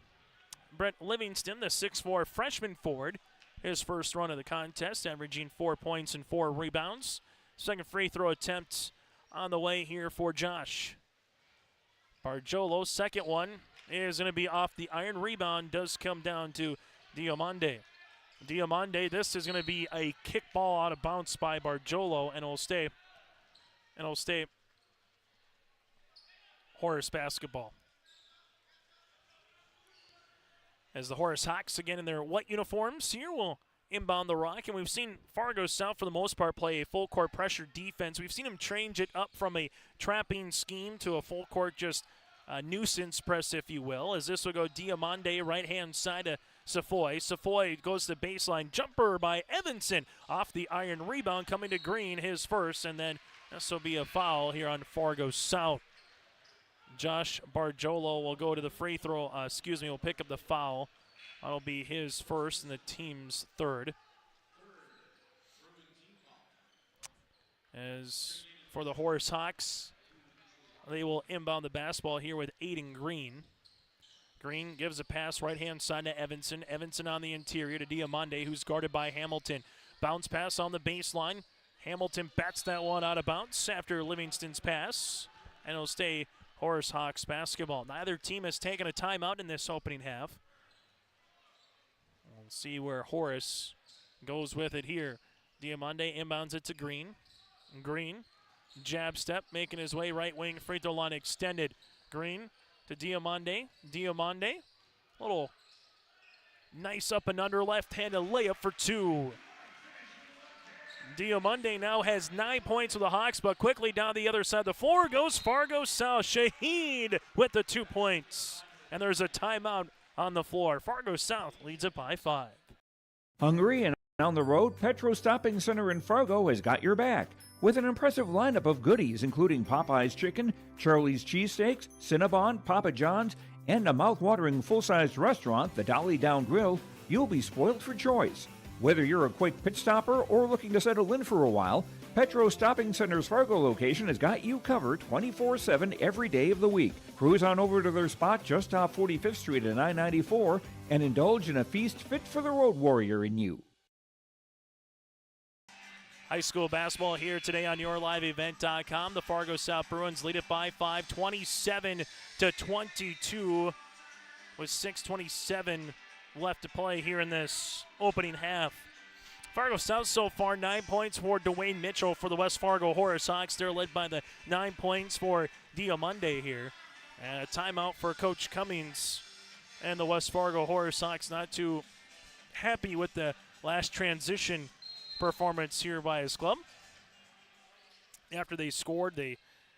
Brett Livingston, the 6'4 freshman forward, his first run of the contest, averaging 4 points and 4 rebounds. Second free throw attempt on the way here for Josh Barjolo. Second one is going to be off the iron. Rebound does come down to Diamande. Diamande, this is going to be a kick ball out of bounds by Barjolo, and it'll stay Horace basketball. As the Horace Hawks, again in their white uniforms here, will inbound the rock, and we've seen Fargo South for the most part play a full court pressure defense. We've seen them change it up from a trapping scheme to a full court just nuisance press, if you will, as this will go Diamande right hand side to Safoy. Safoy goes to baseline jumper by Evanson off the iron. Rebound coming to Green, his first, and then this will be a foul here on Fargo South. Josh Barjolo will go to the free throw, will pick up the foul. That'll be his first and the team's third. As for the Horace Hawks, they will inbound the basketball here with Aiden Green. Green gives a pass right-hand side to Evanson. Evanson on the interior to Diamande, who's guarded by Hamilton. Bounce pass on the baseline. Hamilton bats that one out of bounds after Livingston's pass, and it'll stay Horace Hawks basketball. Neither team has taken a timeout in this opening half. We'll see where Horace goes with it here. Diamande inbounds it to Green. Green, jab step, making his way right wing, free throw line extended. Green to Diamande. Diamande, little nice up and under left-handed layup for 2. Diamande now has 9 points for the Hawks, but quickly down the other side of the floor goes Fargo South. Shaheen with the 2 points. And there's a timeout on the floor. Fargo South leads it by 5. Hungry and on the road, Petro Stopping Center in Fargo has got your back with an impressive lineup of goodies, including Popeye's Chicken, Charlie's Cheesesteaks, Cinnabon, Papa John's, and a mouth-watering full-sized restaurant, the Dolly Down Grill. You'll be spoiled for choice. Whether you're a quick pit stopper or looking to settle in for a while, Petro Stopping Center's Fargo location has got you covered 24/7 every day of the week. Cruise on over to their spot just off 45th Street at I-94 and indulge in a feast fit for the road warrior in you. High school basketball here today on YourLiveEvent.com. The Fargo South Bruins lead it by 5, 27-22, with 6:27 left to play here in this opening half. Fargo South so far 9 points for Dwayne Mitchell for the West Fargo Horace Hawks. They're led by the 9 points for Diamande here. And a timeout for Coach Cummings and the West Fargo Horace Hawks. Not too happy with the last transition performance here by his club. After they scored, they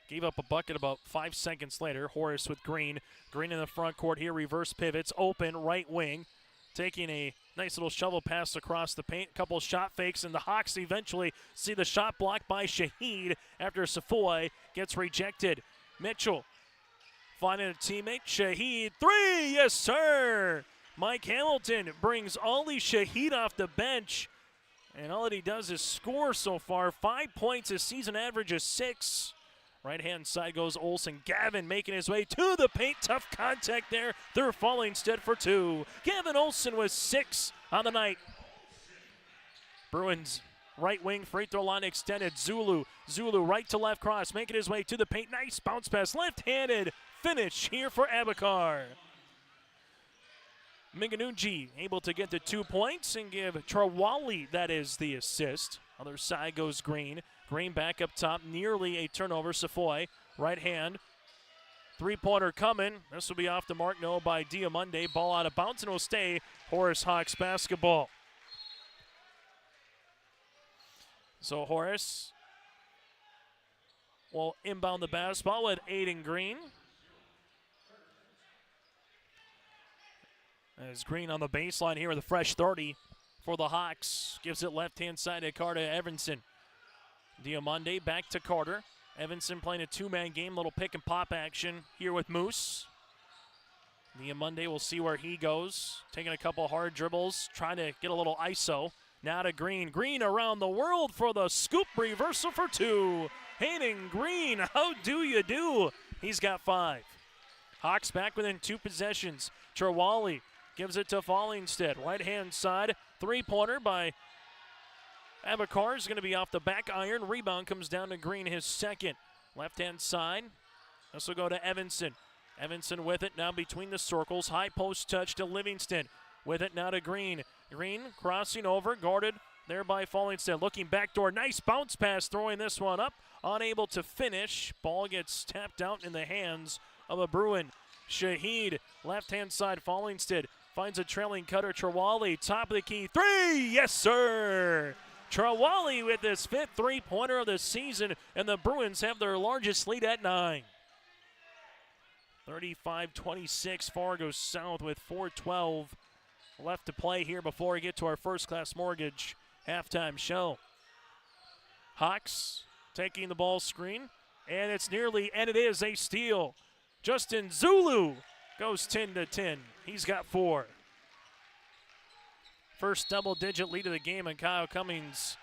gave up a bucket about 5 seconds later. Horace with Green. Green in the front court here, reverse pivots, open, right wing. taking a nice little shovel pass across the paint. A couple shot fakes, and the Hawks eventually see the shot blocked by Shahid after Safoy gets rejected. Mitchell finding a teammate. Shahid, 3, yes sir! Mike Hamilton brings Ollie Shahid off the bench, and all that he does is score so far. 5 points, his season average is 6. Right-hand side goes Olsen. Gavin making his way to the paint. Tough contact there. They're falling instead for 2. Gavin Olsen with 6 on the night. Bruins right wing free throw line extended. Zulu right to left cross. Making his way to the paint. Nice bounce pass. Left-handed finish here for Abakar. Minganuji able to get the 2 points and give Trawali, that is the assist. Other side goes Green. Green back up top, nearly a turnover. Safoy, right hand. 3-pointer coming. This will be off the mark, no, by Diamonde. Ball out of bounds, and will stay Horace Hawks basketball. So Horace will inbound the basketball with Aiden Green. As Green on the baseline here with a fresh 30 for the Hawks. Gives it left-hand side to Carter Evanson. Diamande back to Carter. Evanson playing a 2-man game, little pick and pop action here with Moose. Diamande, will see where he goes. Taking a couple hard dribbles, trying to get a little ISO. Now to Green. Green around the world for the scoop reversal for 2. Hayden Green, how do you do? He's got 5. Hawks back within 2 possessions. Trawali gives it to Fallingstead. Right-hand side, 3-pointer by Abakar is going to be off the back iron. Rebound comes down to Green, his second. Left-hand side, this will go to Evanson. Evanson with it now between the circles. High post touch to Livingston. With it now to Green. Green crossing over, guarded there by Fallingstead. Looking backdoor, nice bounce pass, throwing this one up. Unable to finish. Ball gets tapped out in the hands of a Bruin. Shahid, left-hand side, Fallingstead finds a trailing cutter. Trawali, top of the key, 3, yes sir! Trawali with his 5th 3-pointer of the season, and the Bruins have their largest lead at 9. 35-26, Fargo South with 4:12 left to play here before we get to our First Class Mortgage halftime show. Hawks taking the ball screen, and it's nearly, and it is a steal. Justin Zulu goes 10-10. He's got 4. First double-digit lead of the game, and Kyle Cummings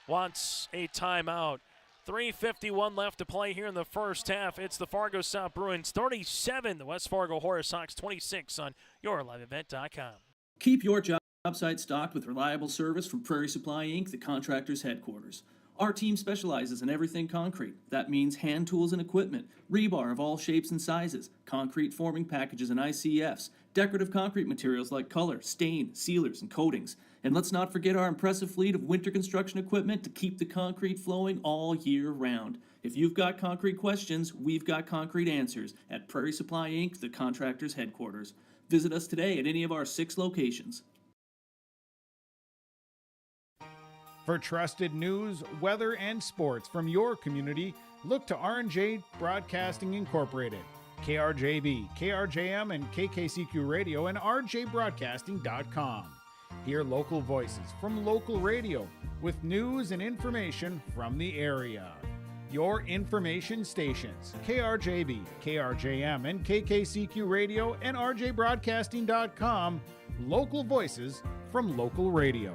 wants a timeout. 3:51 left to play here in the first half. It's the Fargo South Bruins 37, the West Fargo Horace Hawks 26 on YourLiveEvent.com. Keep your job site stocked with reliable service from Prairie Supply Inc., the contractor's headquarters. Our team specializes in everything concrete. That means hand tools and equipment, rebar of all shapes and sizes, concrete forming packages and ICFs, decorative concrete materials like color, stain, sealers, and coatings. And let's not forget our impressive fleet of winter construction equipment to keep the concrete flowing all year round. If you've got concrete questions, we've got concrete answers at Prairie Supply Inc., the contractor's headquarters. Visit us today at any of our 6 locations. For trusted news, weather, and sports from your community, look to R&J Broadcasting Incorporated, KRJB, KRJM, and KKCQ Radio, and rjbroadcasting.com. Hear local voices from local radio with news and information from the area. Your information stations, KRJB, KRJM, and KKCQ Radio, and rjbroadcasting.com. Local voices from local radio.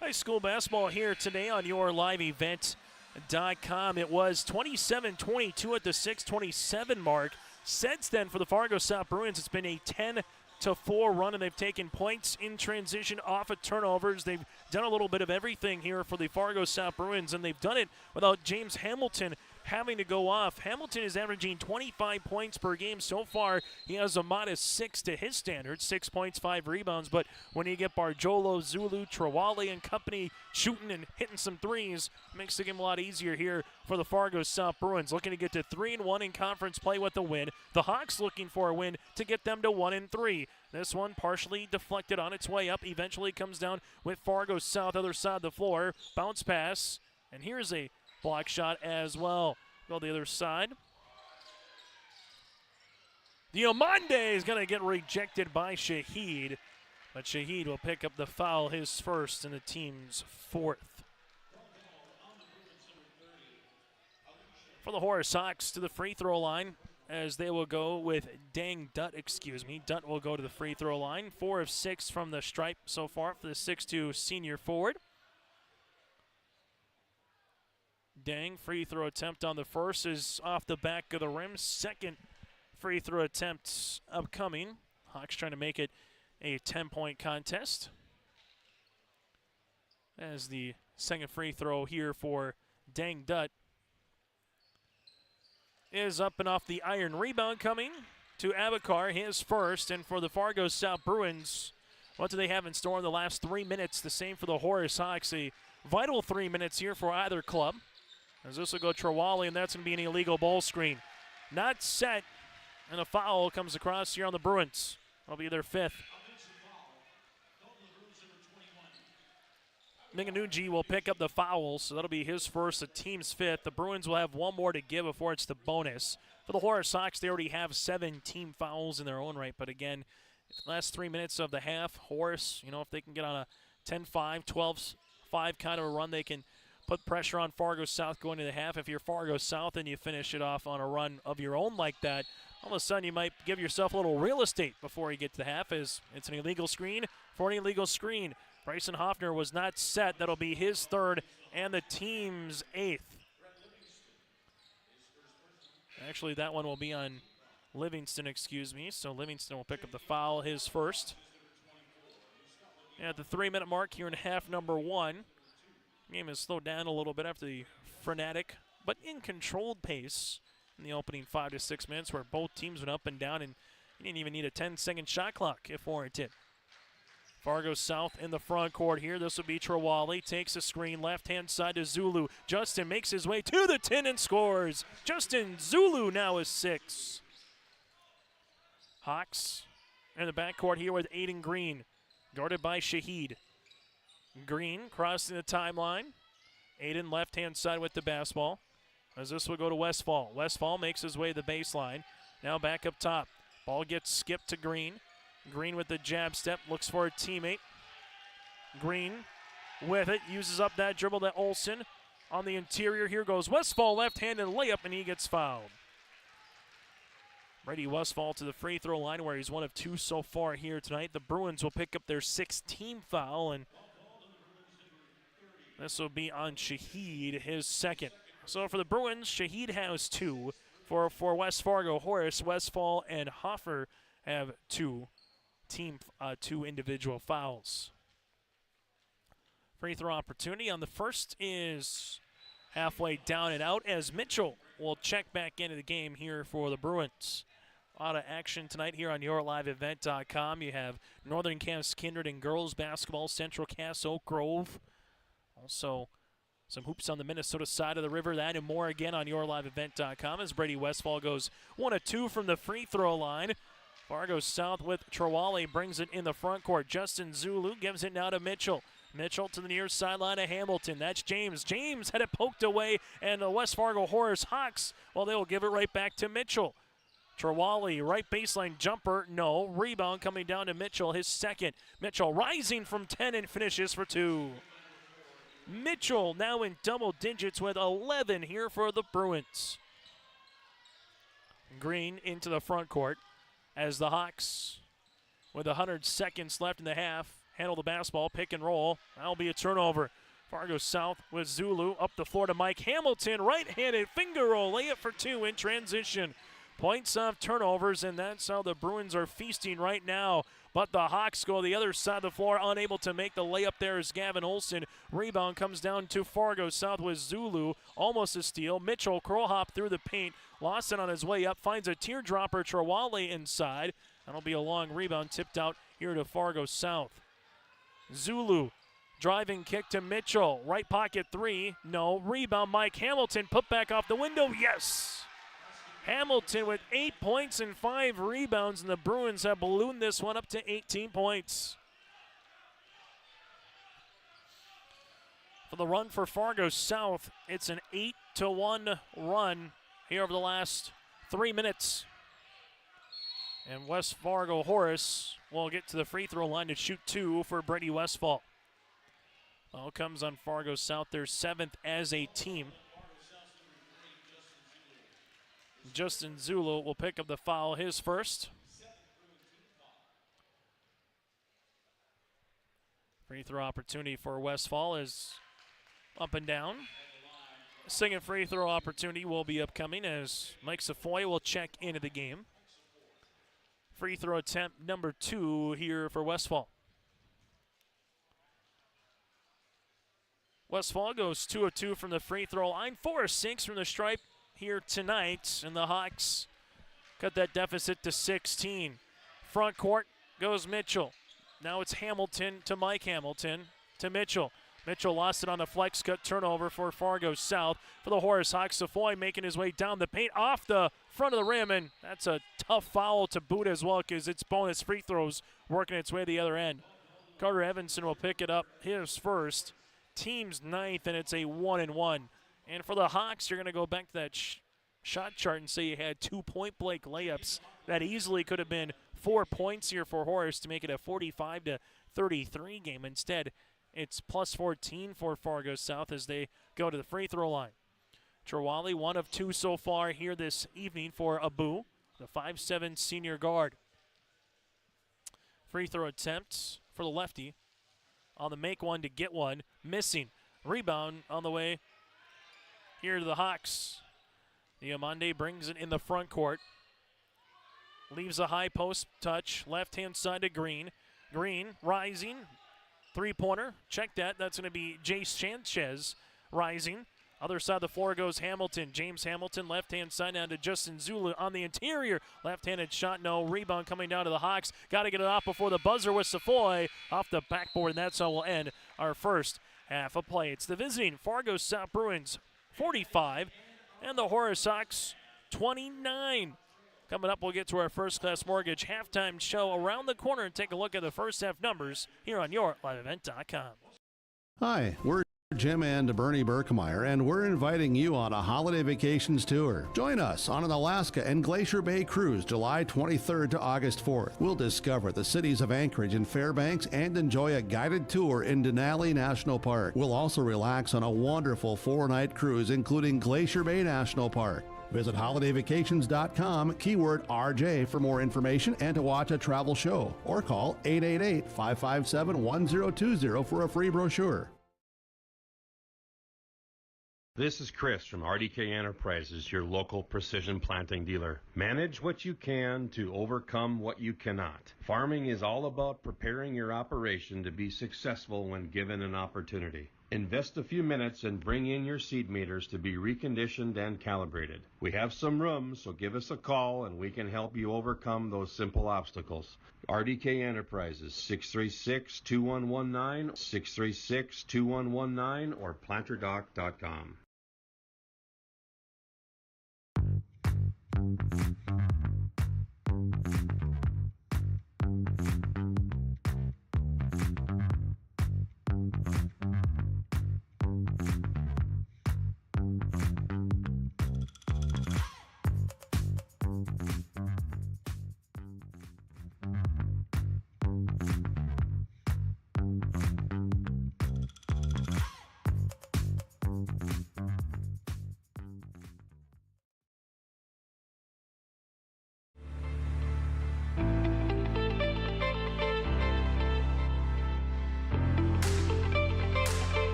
High school basketball here today on YourLiveEvent.com. It was 27-22 at the 6:27 mark. Since then, for the Fargo South Bruins, it's been a 10-4 run, and they've taken points in transition off of turnovers. They've done a little bit of everything here for the Fargo South Bruins, and they've done it without James Hamilton having to go off. Hamilton is averaging 25 points per game so far. He has a modest 6 to his standards, 6 points, 5 rebounds. But when you get Barjolo, Zulu, Trawali, and company shooting and hitting some threes, it makes the game a lot easier here for the Fargo South Bruins. Looking to get to 3-1 in conference play with a win. The Hawks looking for a win to get them to 1-3. This one partially deflected on its way up. Eventually comes down with Fargo South, other side of the floor. Bounce pass, and here's a block shot as well. Go the other side. Diomande is going to get rejected by Shaheed, but Shaheed will pick up the foul, his first and the team's fourth. For the Horace Hawks to the free throw line, as they will go with Dutt will go to the free throw line. 4 of 6 from the stripe so far for the 6'2" senior forward. Dang, free throw attempt on the first is off the back of the rim. Second free throw attempt upcoming. Hawks trying to make it a 10-point contest. As the second free throw here for Dang Dutt is up and off the iron. Rebound coming to Abakar, his first. And for the Fargo South Bruins, what do they have in store in the last 3 minutes? The same for the Horace Hawks. A vital 3 minutes here for either club. As this will go Trawali, and that's going to be an illegal ball screen. Not set, and a foul comes across here on the Bruins. That'll be their fifth. Minganuji will pick up the foul, so that'll be his first, the team's fifth. The Bruins will have one more to give before it's the bonus. For the Horace Hawks, they already have 7 team fouls in their own right. But again, last 3 minutes of the half, Horace, if they can get on a 10-5, 12-5 kind of a run, they can put pressure on Fargo South going into the half. If you're Fargo South and you finish it off on a run of your own like that, all of a sudden you might give yourself a little real estate before you get to the half, as it's an illegal screen for an illegal screen. Bryson Hoffner was not set. That'll be his third and the team's 8th. Actually, that one will be on Livingston, so Livingston will pick up the foul, his first. At the 3-minute mark here in half number 1, game has slowed down a little bit after the frenetic but in controlled pace in the opening 5 to 6 minutes, where both teams went up and down, and you didn't even need a 10-second shot clock if warranted. Fargo South in the front court here. This will be Trawali. Takes a screen left-hand side to Zulu. Justin makes his way to the 10 and scores. Justin Zulu now is 6. Hawks in the backcourt here with Aiden Green, guarded by Shaheed. Green crossing the timeline. Aiden left-hand side with the basketball, as this will go to Westfall. Westfall makes his way to the baseline. Now back up top. Ball gets skipped to Green. Green with the jab step, looks for a teammate. Green with it, uses up that dribble to Olsen. On the interior, here goes Westfall, left-handed layup, and he gets fouled. Brady Westfall to the free throw line, where he's 1 of 2 so far here tonight. The Bruins will pick up their 6th team foul, and this will be on Shaheed, his second. So for the Bruins, Shaheed has 2. For West Fargo Horace, Westfall and Hoffer have 2 individual fouls. Free throw opportunity on the first is halfway down and out, as Mitchell will check back into the game here for the Bruins. A lot of action tonight here on YourLiveEvent.com. You have Northern Cass Kindred and girls basketball, Central Cass Oak Grove. Also, some hoops on the Minnesota side of the river. That and more again on YourLiveEvent.com, as Brady Westfall goes 1 of 2 from the free throw line. Fargo South with Trawali brings it in the front court. Justin Zulu gives it now to Mitchell. Mitchell to the near sideline of Hamilton. That's James. James had it poked away, and the West Fargo Horace Hawks, well, they will give it right back to Mitchell. Trawali, right baseline jumper, no. Rebound coming down to Mitchell, his second. Mitchell rising from 10 and finishes for 2. Mitchell now in double digits with 11 here for the Bruins. Green into the front court, as the Hawks, with 100 seconds left in the half, handle the basketball, pick and roll. That'll be a turnover. Fargo South with Zulu, up the floor to Mike Hamilton, right-handed finger roll, layup for 2 in transition. Points off turnovers, and that's how the Bruins are feasting right now. But the Hawks go the other side of the floor, unable to make the layup there is Gavin Olsen. Rebound comes down to Fargo South with Zulu, almost a steal. Mitchell curl hop through the paint, lost it on his way up, finds a teardropper, Trawali inside. That'll be a long rebound tipped out here to Fargo South. Zulu, driving kick to Mitchell, right pocket 3, no. Rebound, Mike Hamilton, put back off the window, yes! Hamilton with 8 points and 5 rebounds, and the Bruins have ballooned this one up to 18 points. For the run for Fargo South, it's an 8-1 run here over the last 3 minutes. And West Fargo Horace will get to the free throw line to shoot 2 for Brady Westfall. Foul comes on Fargo South, their 7th as a team. Justin Zulu will pick up the foul, his first. Free throw opportunity for Westfall is up and down. Second free throw opportunity will be upcoming as Mike Safoy will check into the game. Free throw attempt number 2 here for Westfall. Westfall goes 2 of 2 from the free throw line, 4 of 6 from the stripe here tonight, and the Hawks cut that deficit to 16. Front court goes Mitchell. Now it's Hamilton to Mike Hamilton to Mitchell. Mitchell lost it on a flex cut turnover for Fargo South. For the Horace Hawks, Safoy making his way down the paint off the front of the rim, and that's a tough foul to boot as well because it's bonus free throws working its way to the other end. Carter Evanson will pick it up his first. Team's 9th, and it's a 1-and-1. And for the Hawks, you're going to go back to that shot chart and say you had 2 point-blank layups. That easily could have been 4 points here for Horace to make it a 45-33 game. Instead, it's plus 14 for Fargo South as they go to the free throw line. Trawali, 1 of 2 so far here this evening for Abu, the 5'7" senior guard. Free throw attempts for the lefty on the make one to get one, missing. Rebound on the way here to the Hawks. Diamande brings it in the front court. Leaves a high post touch, left-hand side to Green. Green rising, three-pointer, check that. That's going to be Jace Sanchez rising. Other side of the floor goes Hamilton. James Hamilton, left-hand side down to Justin Zulu on the interior. Left-handed shot, no. Rebound coming down to the Hawks. Got to get it off before the buzzer with Safoy off the backboard, and that's how we'll end our first half of play. It's the visiting Fargo South Bruins 45 and the Horace Hawks 29. Coming up, we'll get to our First Class Mortgage halftime show around the corner and take a look at the first half numbers here on YourLiveEvent.com. Hi, we're Jim and Bernie Berkemeyer, and we're inviting you on a holiday vacations tour. Join us on an Alaska and Glacier Bay cruise July 23rd to August 4th. We'll discover the cities of Anchorage and Fairbanks and enjoy a guided tour in Denali National Park. We'll also relax on a wonderful 4-night cruise including Glacier Bay National Park. Visit holidayvacations.com, keyword RJ for more information and to watch a travel show, or call 888-557-1020 for a free brochure. This is Chris from RDK Enterprises, your local precision planting dealer. Manage what you can to overcome what you cannot. Farming is all about preparing your operation to be successful when given an opportunity. Invest a few minutes and bring in your seed meters to be reconditioned and calibrated. We have some room, so give us a call and we can help you overcome those simple obstacles. RDK Enterprises, 636-2119, 636-2119, or planterdoc.com.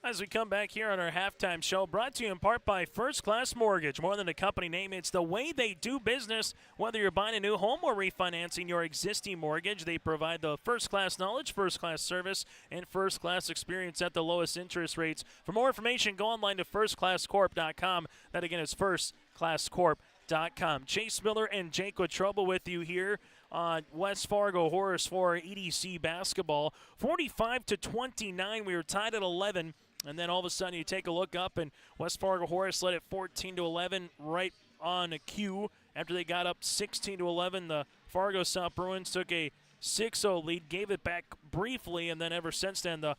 As we come back here on our halftime show, brought to you in part by First Class Mortgage. More than a company name, it's the way they do business. Whether you're buying a new home or refinancing your existing mortgage, they provide the first-class knowledge, first-class service, and first-class experience at the lowest interest rates. For more information, go online to firstclasscorp.com. That, again, is firstclasscorp.com. Chase Miller and Jake Wetruba with you here on West Fargo Horace for EDC basketball. 45-29, we were tied at 11 And then all of a sudden you take a look up, and West Fargo Horace led it 14-11 right on a cue. After they got up 16-11, the Fargo South Bruins took a 6-0 lead, gave it back briefly, and then ever since then the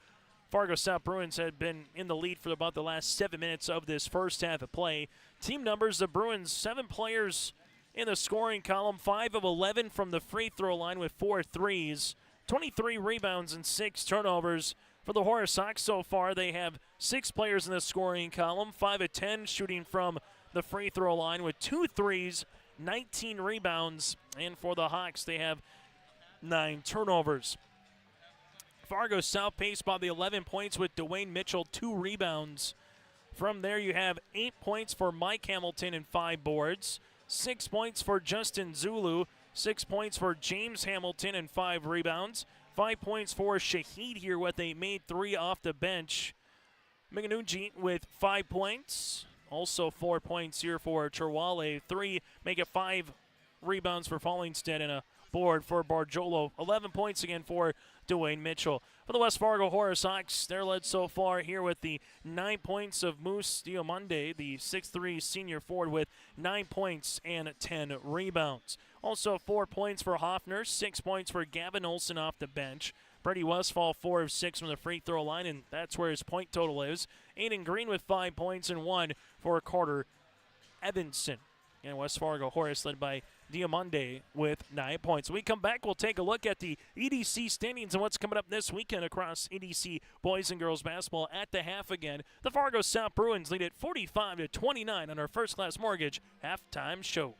Fargo South Bruins had been in the lead for about the last 7 minutes of this first half of play. Team numbers, the Bruins, 7 players in the scoring column, 5 of 11 from the free throw line with 4 threes, 23 rebounds and 6 turnovers. For the Horace Hawks so far, they have 6 players in the scoring column, 5 of 10 shooting from the free throw line with 2 threes, 19 rebounds, and for the Hawks, they have 9 turnovers. Fargo South paced by the 11 points with Dwayne Mitchell, 2 rebounds. From there, you have 8 points for Mike Hamilton and 5 boards, 6 points for Justin Zulu, 6 points for James Hamilton and 5 rebounds, 5 points for Shahid here with a made 3 off the bench. Miganunji with 5 points. Also 4 points here for Cherwale. 3 make it 5 rebounds for Fallingstead and a board for Barjolo. 11 points again for Dwayne Mitchell. For the West Fargo Horace Hawks, they're led so far here with the 9 points of Moose Diomande, the 6'3 senior forward with 9 points and 10 rebounds. Also 4 points for Hoffner, 6 points for Gavin Olson off the bench. Brady Westfall 4 of 6 from the free throw line, and that's where his point total is. Aiden Green with 5 points and 1 for Carter Evanson. And West Fargo Horace led by Diamande with 9 points. When we come back, we'll take a look at the EDC standings and what's coming up this weekend across EDC boys and girls basketball. At the half again, the Fargo South Bruins lead at 45-29 on our First Class Mortgage halftime show.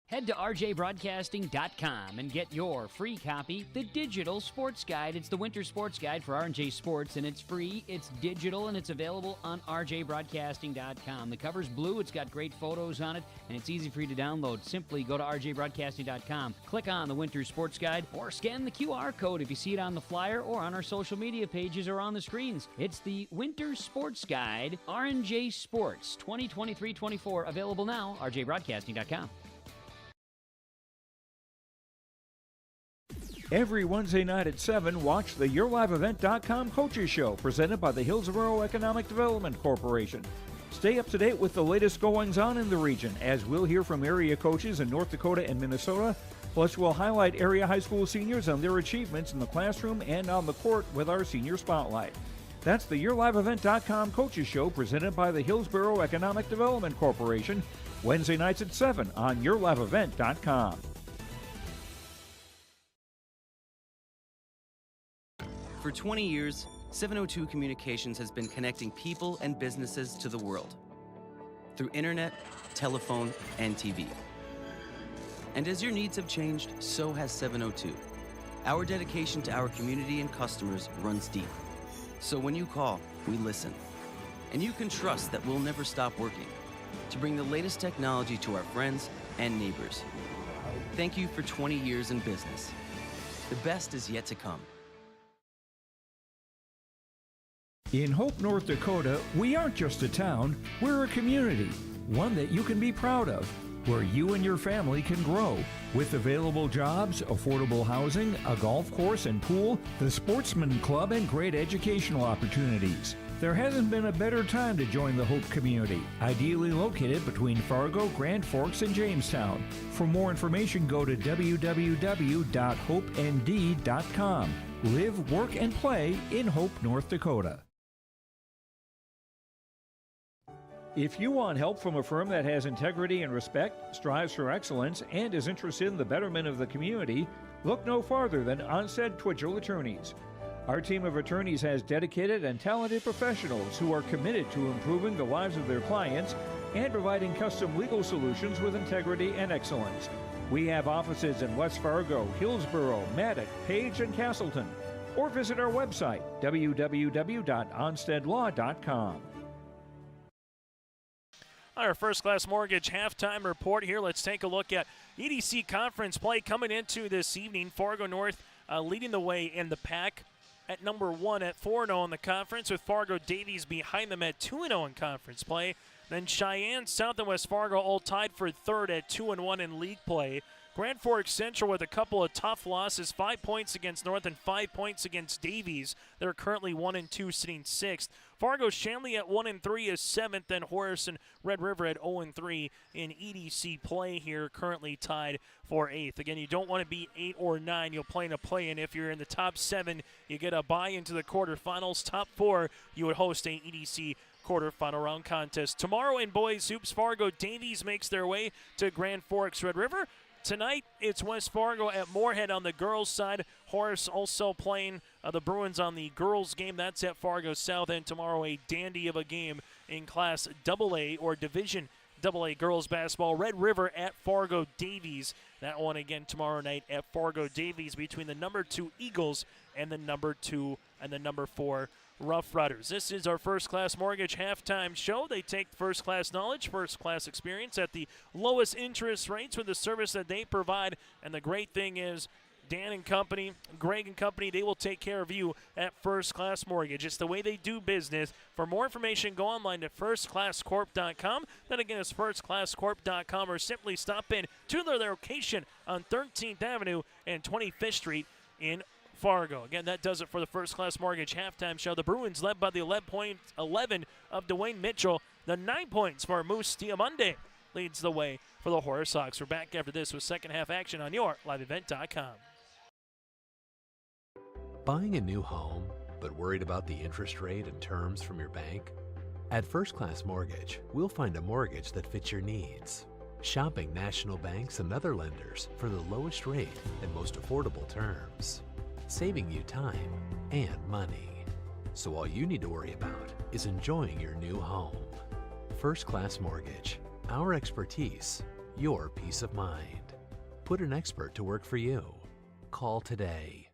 Head to rjbroadcasting.com and get your free copy, the Digital Sports Guide. It's the winter sports guide for R&J Sports, and it's free, it's digital, and it's available on rjbroadcasting.com. The cover's blue, it's got great photos on it, and it's easy for you to download. Simply go to rjbroadcasting.com, click on the winter sports guide, or scan the QR code if you see it on the flyer or on our social media pages or on the screens. It's the winter sports guide, R&J Sports 2023-24, available now, rjbroadcasting.com. Every Wednesday night at 7, watch the YourLiveEvent.com Coaches Show, presented by the Hillsborough Economic Development Corporation. Stay up to date with the latest goings-on in the region, as we'll hear from area coaches in North Dakota and Minnesota. Plus, we'll highlight area high school seniors on their achievements in the classroom and on the court with our Senior Spotlight. That's the YourLiveEvent.com Coaches Show, presented by the Hillsborough Economic Development Corporation, Wednesday nights at 7 on YourLiveEvent.com. For 20 years, 702 Communications has been connecting people and businesses to the world through internet, telephone, and TV. And as your needs have changed, so has 702. Our dedication to our community and customers runs deep. So when you call, we listen. And you can trust that we'll never stop working to bring the latest technology to our friends and neighbors. Thank you for 20 years in business. The best is yet to come. In Hope, North Dakota, we aren't just a town, we're a community, one that you can be proud of, where you and your family can grow. With available jobs, affordable housing, a golf course and pool, the Sportsman Club, and great educational opportunities. There hasn't been a better time to join the Hope community, ideally located between Fargo, Grand Forks, and Jamestown. For more information, go to www.hopend.com. Live, work, and play in Hope, North Dakota. If you want help from a firm that has integrity and respect, strives for excellence, and is interested in the betterment of the community, look no farther than Onstead Twitchell Attorneys. Our team of attorneys has dedicated and talented professionals who are committed to improving the lives of their clients and providing custom legal solutions with integrity and excellence. We have offices in West Fargo, Hillsborough, Maddox, Page, and Castleton. Or visit our website, www.onsteadlaw.com. Our First Class Mortgage halftime report here. Let's take a look at EDC conference play coming into this evening. Fargo North leading the way in the pack at number 1 at 4-0 in the conference, with Fargo Davies behind them at 2-0 in conference play. Then Cheyenne, South, and West Fargo all tied for third at 2-1 in league play. Grand Forks Central with a couple of tough losses, 5 points against North and 5 points against Davies. They're currently 1-2, sitting 6th. Fargo Shanley at 1-3 is 7th, and Horace and Red River at 0-3 in EDC play here, currently tied for 8th. Again, you don't want to be 8 or 9. You'll play in a play-in. If you're in the top 7, you get a bye into the quarterfinals. Top 4, you would host a EDC quarterfinal round contest. Tomorrow in boys hoops, Fargo Davies makes their way to Grand Forks Red River. Tonight, it's West Fargo at Moorhead on the girls' side. Horace also playing the Bruins on the girls' game. That's at Fargo South. And tomorrow, a dandy of a game in Class AA or Division AA girls basketball. Red River at Fargo Davies. That one again tomorrow night at Fargo Davies between the number 2 Eagles and the number 2 and the number 4 Rough Riders. This is our First Class Mortgage halftime show. They take first class knowledge, first class experience at the lowest interest rates with the service that they provide. And the great thing is, Dan and company, Greg and company, they will take care of you at First Class Mortgage. It's the way they do business. For more information, go online to firstclasscorp.com. That again is firstclasscorp.com, or simply stop in to their location on 13th Avenue and 25th Street in Fargo. Again, that does it for the First Class Mortgage halftime show. The Bruins led by the 11 of Dwayne Mitchell. The 9 points for Moose Diamande leads the way for the Horace Hawks. We're back after this with second half action on your liveevent.com. Buying a new home, but worried about the interest rate and terms from your bank? At First Class Mortgage, we'll find a mortgage that fits your needs. Shopping national banks and other lenders for the lowest rate and most affordable terms, saving you time and money. So all you need to worry about is enjoying your new home. First Class Mortgage. Our expertise, your peace of mind. Put an expert to work for you. Call today.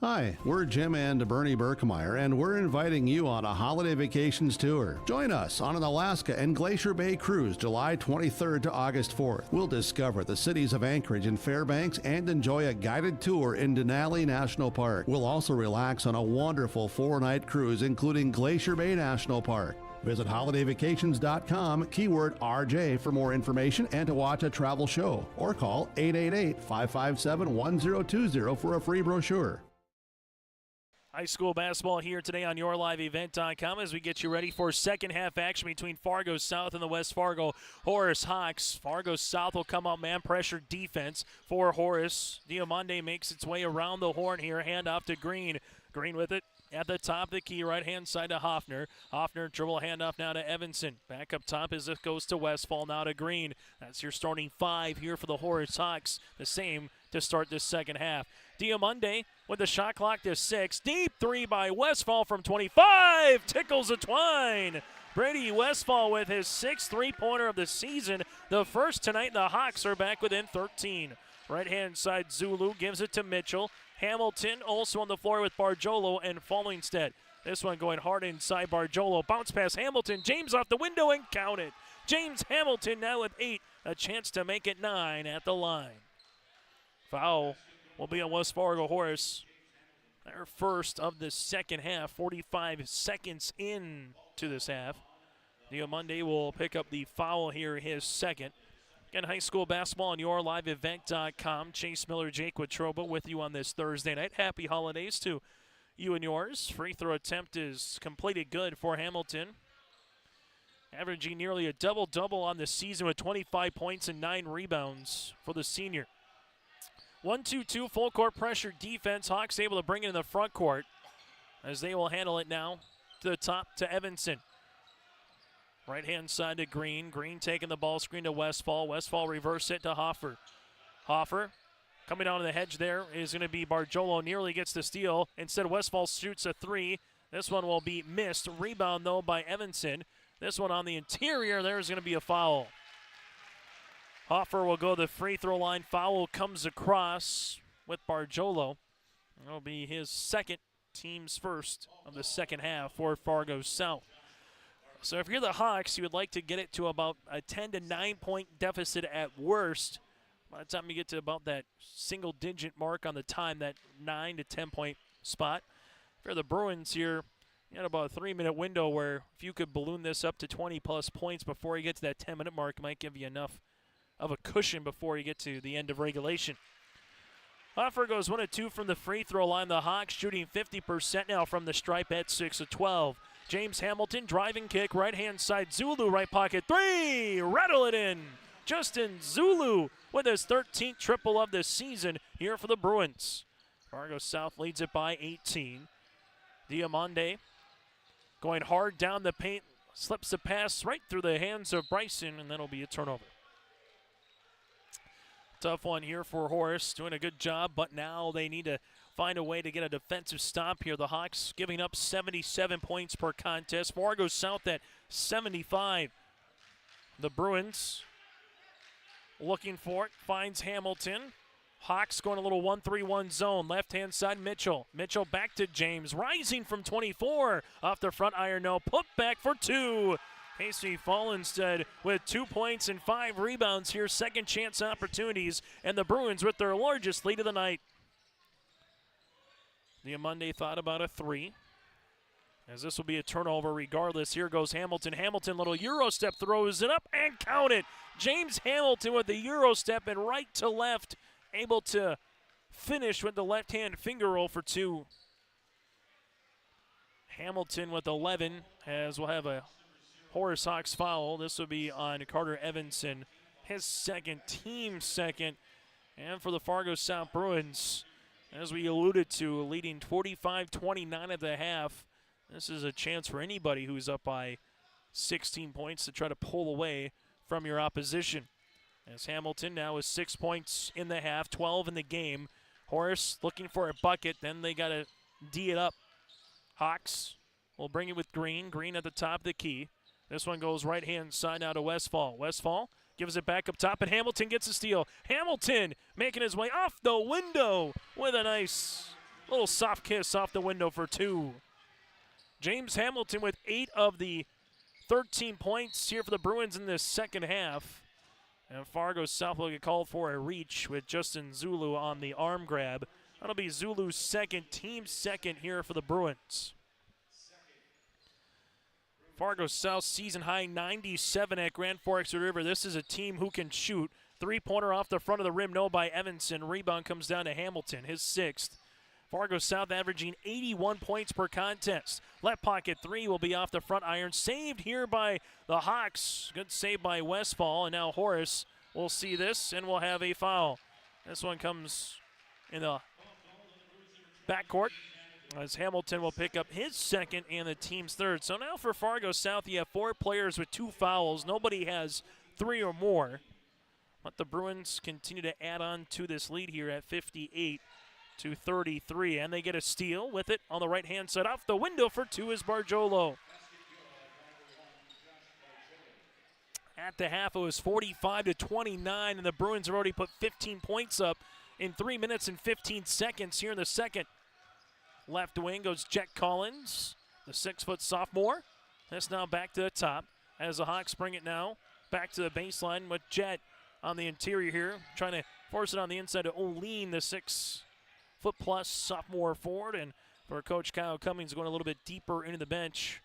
Hi, we're Jim and Bernie Berkemeyer, and we're inviting you on a holiday vacations tour. Join us on an Alaska and Glacier Bay cruise July 23rd to August 4th. We'll discover the cities of Anchorage and Fairbanks and enjoy a guided tour in Denali National Park. We'll also relax on a wonderful 4-night cruise, including Glacier Bay National Park. Visit holidayvacations.com, keyword RJ for more information and to watch a travel show, or call 888-557-1020 for a free brochure. High school basketball here today on yourliveevent.com as we get you ready for second half action between Fargo South and the West Fargo Horace Hawks. Fargo South will come out man pressure defense for Horace. Diamande makes its way around the horn here, hand off to Green. Green with it at the top of the key, right-hand side to Hoffner. Hoffner dribble handoff now to Evanson. Back up top as it goes to Westfall, now to Green. That's your starting 5 here for the Horace Hawks. The same to start this second half. Diamande with the shot clock to 6. Deep 3 by Westfall from 25. Tickles the twine. Brady Westfall with his 6th three-pointer of the season. The first tonight, the Hawks are back within 13. Right-hand side, Zulu gives it to Mitchell. Hamilton also on the floor with Barjolo and Fallingstead. This one going hard inside Barjolo. Bounce pass Hamilton. James off the window and count it. James Hamilton now with 8. A chance to make it 9 at the line. Foul will be on West Fargo Horace. Their first of the second half. 45 seconds into this half. Diamande will pick up the foul here, his second. Again, high school basketball on yourliveevent.com. Chase Miller, Jake Watroba with you on this Thursday night. Happy holidays to you and yours. Free throw attempt is completed good for Hamilton. Averaging nearly a double-double on the season with 25 points and 9 rebounds for the senior. 1-2-2 full court pressure defense. Hawks able to bring it in the front court as they will handle it now to the top to Evanson. Right-hand side to Green. Green taking the ball screen to Westfall. Westfall reverse it to Hoffer. Hoffer coming down to the hedge there is going to be Barjolo. Nearly gets the steal. Instead, Westfall shoots a 3. This one will be missed. Rebound, though, by Evanson. This one on the interior. There's going to be a foul. Hoffer will go to the free throw line. Foul comes across with Barjolo. That'll be his second, team's first of the second half for Fargo South. So if you're the Hawks, you would like to get it to about a 10 to 9 point deficit at worst. By the time you get to about that single-digit mark on the time, that 9 to 10 point spot. If you're the Bruins here, you had about a 3-minute window where if you could balloon this up to 20-plus points before you get to that 10-minute mark, it might give you enough of a cushion before you get to the end of regulation. Hoffer goes 1 of 2 from the free throw line. The Hawks shooting 50% now from the stripe at 6 of 12. James Hamilton driving kick, right-hand side, Zulu right pocket, 3! Rattle it in! Justin Zulu with his 13th triple of the season here for the Bruins. Fargo South leads it by 18. Diamande going hard down the paint, slips the pass right through the hands of Bryson, and that'll be a turnover. Tough one here for Horace, doing a good job, but now they need to find a way to get a defensive stop here. The Hawks giving up 77 points per contest. Fargo South at 75. The Bruins looking for it, finds Hamilton. Hawks going a little 1-3-1 zone. Left-hand side, Mitchell. Mitchell back to James, rising from 24. Off the front iron, no. Put back for 2. Casey Fallenstead with 2 points and 5 rebounds here. Second chance opportunities, and the Bruins with their largest lead of the night. Diamande thought about a 3, as this will be a turnover regardless. Here goes Hamilton. Hamilton, little Euro step, throws it up and count it. James Hamilton with the Euro step and right to left, able to finish with the left-hand finger roll for 2. Hamilton with 11, as we'll have a Horace Hawks foul. This will be on Carter Evanson, his second, team second. And for the Fargo South Bruins, as we alluded to, leading 45-29 at the half. This is a chance for anybody who's up by 16 points to try to pull away from your opposition. As Hamilton now is 6 points in the half, 12 in the game. Horace looking for a bucket, then they got to D it up. Hawks will bring it with Green. Green at the top of the key. This one goes right-hand side now to Westfall. Westfall gives it back up top, and Hamilton gets a steal. Hamilton making his way off the window with a nice little soft kiss off the window for 2. James Hamilton with 8 of the 13 points here for the Bruins in this second half. And Fargo South will get called for a reach with Justin Zulu on the arm grab. That'll be Zulu's second, team second here for the Bruins. Fargo South season high 97 at Grand Forks River. This is a team who can shoot. 3-pointer off the front of the rim, no by Evanson. Rebound comes down to Hamilton, his 6th. Fargo South averaging 81 points per contest. Left pocket 3 will be off the front iron. Saved here by the Hawks. Good save by Westfall. And now Horace will see this and will have a foul. This one comes in the backcourt, as Hamilton will pick up his second and the team's third. So now for Fargo South, you have 4 players with 2 fouls. Nobody has 3 or more. But the Bruins continue to add on to this lead here at 58-33. And they get a steal with it on the right-hand side. Off the window for 2 is Bargiolo. At the half, it was 45-29, and the Bruins have already put 15 points up in 3 minutes and 15 seconds here in the second. Left wing goes Jet Collins, the 6-foot sophomore. This now back to the top as the Hawks bring it now back to the baseline with Jet on the interior here, trying to force it on the inside to O'Lean, the 6-foot-plus sophomore forward. And for Coach Kyle Cummings, going a little bit deeper into the bench,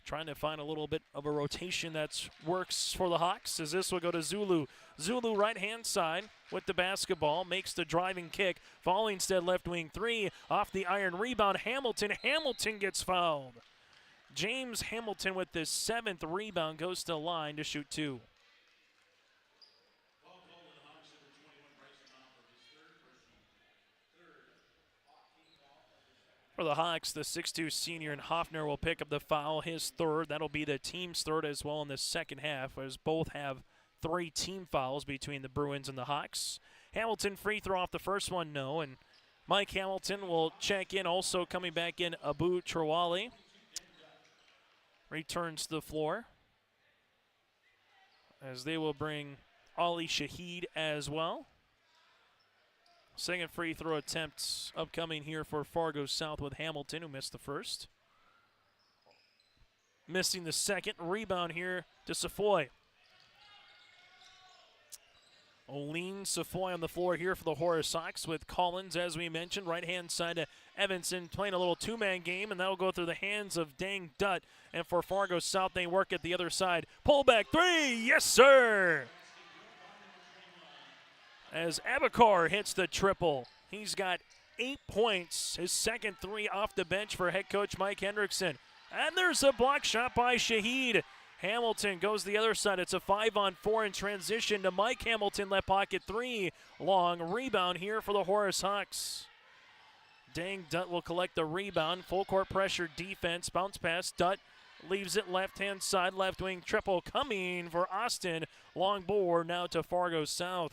trying to find a little bit of a rotation that works for the Hawks, as this will go to Zulu. Zulu right-hand side with the basketball, makes the driving kick. Fallenstead left wing 3, off the iron rebound. Hamilton gets fouled. James Hamilton with his 7th rebound goes to the line to shoot 2. For the Hawks, the 6'2 senior and Hoffner will pick up the foul, his 3rd. That'll be the team's 3rd as well in the second half, as both have 3 team fouls between the Bruins and the Hawks. Hamilton free throw off the first one, no. And Mike Hamilton will check in. Also coming back in, Abu Trawali returns to the floor, as they will bring Ali Shahid as well. Second free throw attempts upcoming here for Fargo South with Hamilton, who missed the first. Missing the second. Rebound here to Safoy. O'Lean, Safoy on the floor here for the Horace Hawks with Collins, as we mentioned. Right-hand side to Evanson, playing a little 2-man game, and that'll go through the hands of Dang Dutt. And for Fargo South, they work at the other side. Pull back 3, yes sir! as Abakar hits the triple. He's got 8 points, his second 3 off the bench for head coach Mike Hendrickson. And there's a block shot by Shahid. Hamilton goes the other side. It's a 5-on-4 in transition to Mike Hamilton, left pocket 3. Long rebound here for the Horace Hawks. Dang Dutt will collect the rebound. Full court pressure defense. Bounce pass. Dutt leaves it left-hand side. Left wing triple coming for Austin. Long board now to Fargo South.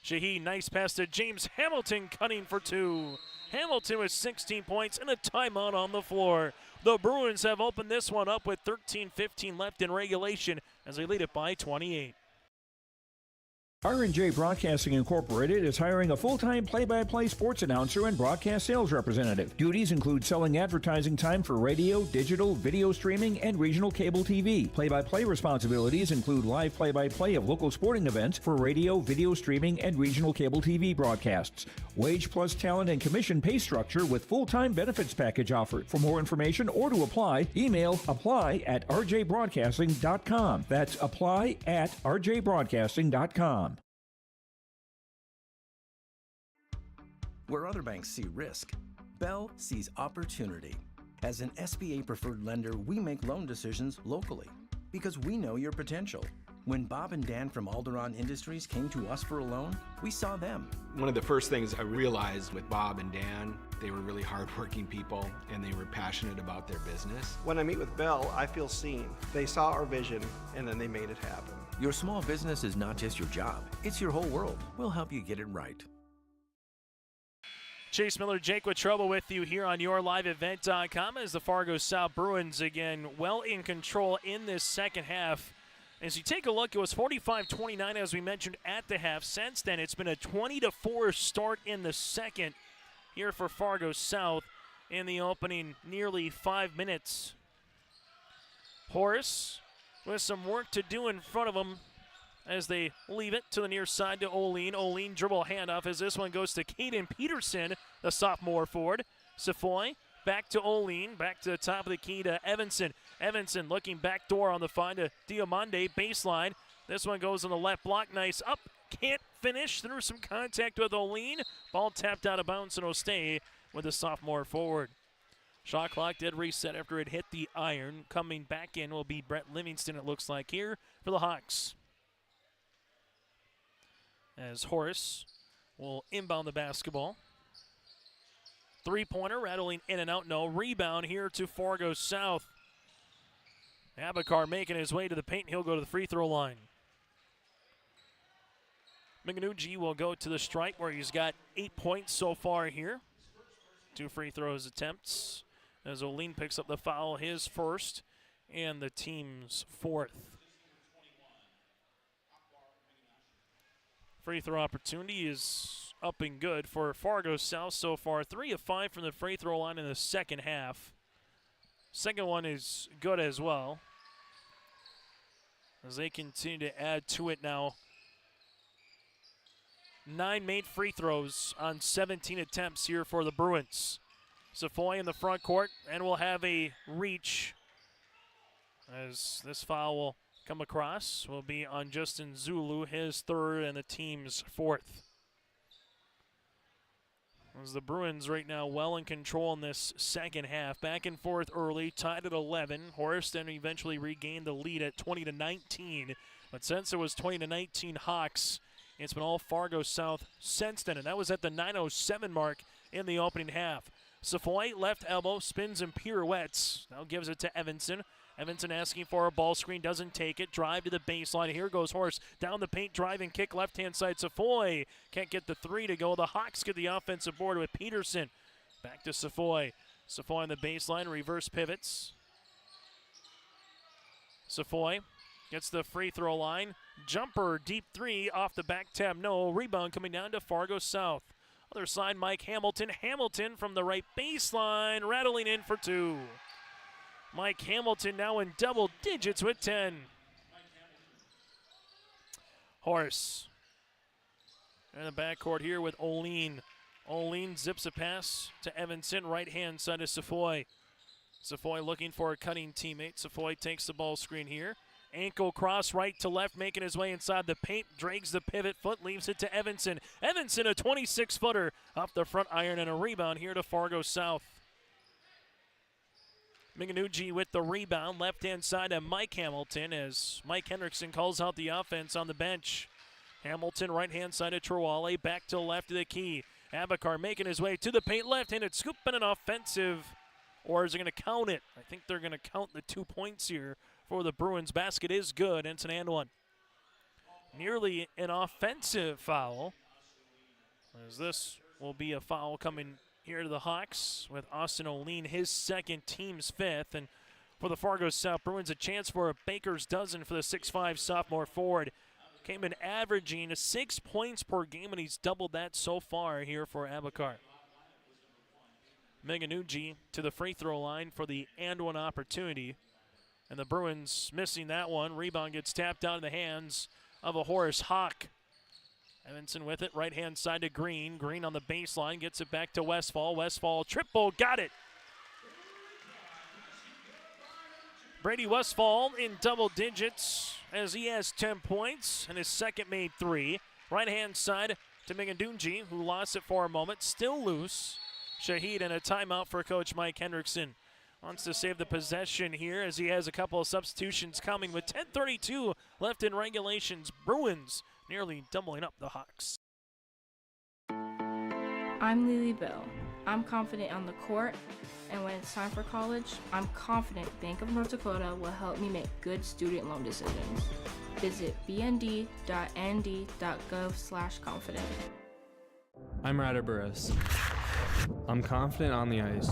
Shahid, nice pass to James Hamilton, cutting for 2. Hamilton with 16 points and a timeout on the floor. The Bruins have opened this one up with 13:15 left in regulation as they lead it by 28. R&J Broadcasting Incorporated is hiring a full-time play-by-play sports announcer and broadcast sales representative. Duties include selling advertising time for radio, digital, video streaming, and regional cable TV. Play-by-play responsibilities include live play-by-play of local sporting events for radio, video streaming, and regional cable TV broadcasts. Wage plus talent and commission pay structure with full-time benefits package offered. For more information or to apply, email apply@rjbroadcasting.com. That's apply@rjbroadcasting.com. Where other banks see risk, Bell sees opportunity. As an SBA preferred lender, we make loan decisions locally because we know your potential. When Bob and Dan from Alderon Industries came to us for a loan, we saw them. One of the first things I realized with Bob and Dan, they were really hardworking people and they were passionate about their business. When I meet with Bell, I feel seen. They saw our vision and then they made it happen. Your small business is not just your job, it's your whole world. We'll help you get it right. Chase Miller, Jake with Trouble with you here on YourLiveEvent.com as the Fargo South Bruins again well in control in this second half. As you take a look, it was 45-29 as we mentioned at the half. Since then, it's been a 20-4 start in the second here for Fargo South in the opening nearly 5 minutes. Horace with some work to do in front of him as they leave it to the near side to Oline. Oline dribble handoff as this one goes to Caden Peterson, the sophomore forward. Safoy back to Oline, back to the top of the key to Evanson. Evanson looking back door on the find to Diamande, baseline. This one goes on the left block, nice up. Can't finish through some contact with Oline. Ball tapped out of bounds and will stay with the sophomore forward. Shot clock did reset after it hit the iron. Coming back in will be Brett Livingston, it looks like here for the Hawks. As Horace will inbound the basketball. Three-pointer rattling in and out, no. Rebound here to Fargo South. Abakar making his way to the paint. He'll go to the free throw line. Miganuji will go to the stripe where he's got 8 points so far here. 2 free throws attempts. As Oline picks up the foul, his first and the team's fourth. Free throw opportunity is up and good for Fargo South so far. 3 of 5 from the free throw line in the second half. Second one is good as well, as they continue to add to it now. 9 made free throws on 17 attempts here for the Bruins. Safoy in the front court, and we'll have a reach as this foul will come across. Will be on Justin Zulu, his third and the team's fourth. As the Bruins right now well in control in this second half. Back and forth early, tied at 11. Horace then eventually regained the lead at 20-19. But since it was 20-19 Hawks, it's been all Fargo South since then. And that was at the 9:07 mark in the opening half. Safoy, left elbow, spins and pirouettes. Now gives it to Evanson. Evanson asking for a ball screen, doesn't take it. Drive to the baseline. Here goes Horace. Down the paint, drive and kick left-hand side. Safoy can't get the 3 to go. The Hawks get the offensive board with Peterson. Back to Safoy. Safoy on the baseline, reverse pivots. Safoy gets the free throw line. Jumper, deep 3 off the back tab. No, rebound coming down to Fargo South. Other side, Mike Hamilton. Hamilton from the right baseline, rattling in for 2. Mike Hamilton now in double digits with 10. Horace in the backcourt here with Oline. Oline zips a pass to Evanson, right-hand side of Safoy. Safoy looking for a cutting teammate. Safoy takes the ball screen here. Ankle cross right to left, making his way inside the paint, drags the pivot foot, leaves it to Evanson. Evanson, a 26-footer off the front iron, and a rebound here to Fargo South. Minganucci with the rebound, left-hand side to Mike Hamilton as Mike Hendrickson calls out the offense on the bench. Hamilton, right-hand side to Trawale, back to the left of the key. Abakar making his way to the paint, left-handed scoop and an offensive, or is it going to count it? I think they're going to count the 2 points here for the Bruins. Basket is good, and it's an and one. Nearly an offensive foul, as this will be a foul coming here to the Hawks with Austin O'Lean, his second, team's fifth. And for the Fargo South Bruins, a chance for a baker's dozen for the 6'5 sophomore forward. Came in averaging 6 points per game, and he's doubled that so far here for Abakar. Minganucci to the free throw line for the and one opportunity. And the Bruins missing that one. Rebound gets tapped out in the hands of a Horace Hawk. Evanson with it, right-hand side to Green. Green on the baseline, gets it back to Westfall. Westfall triple, got it. Brady Westfall in double digits as he has 10 points and his second made 3. Right-hand side to Minganucci, who lost it for a moment, still loose. Shahid and a timeout for Coach Mike Hendrickson. Wants to save the possession here as he has a couple of substitutions coming with 10:32 left in regulations. Bruins nearly doubling up the Hawks. I'm Lily Bell. I'm confident on the court, and when it's time for college, I'm confident Bank of North Dakota will help me make good student loan decisions. Visit bnd.nd.gov/confident. I'm Ryder Burris. I'm confident on the ice.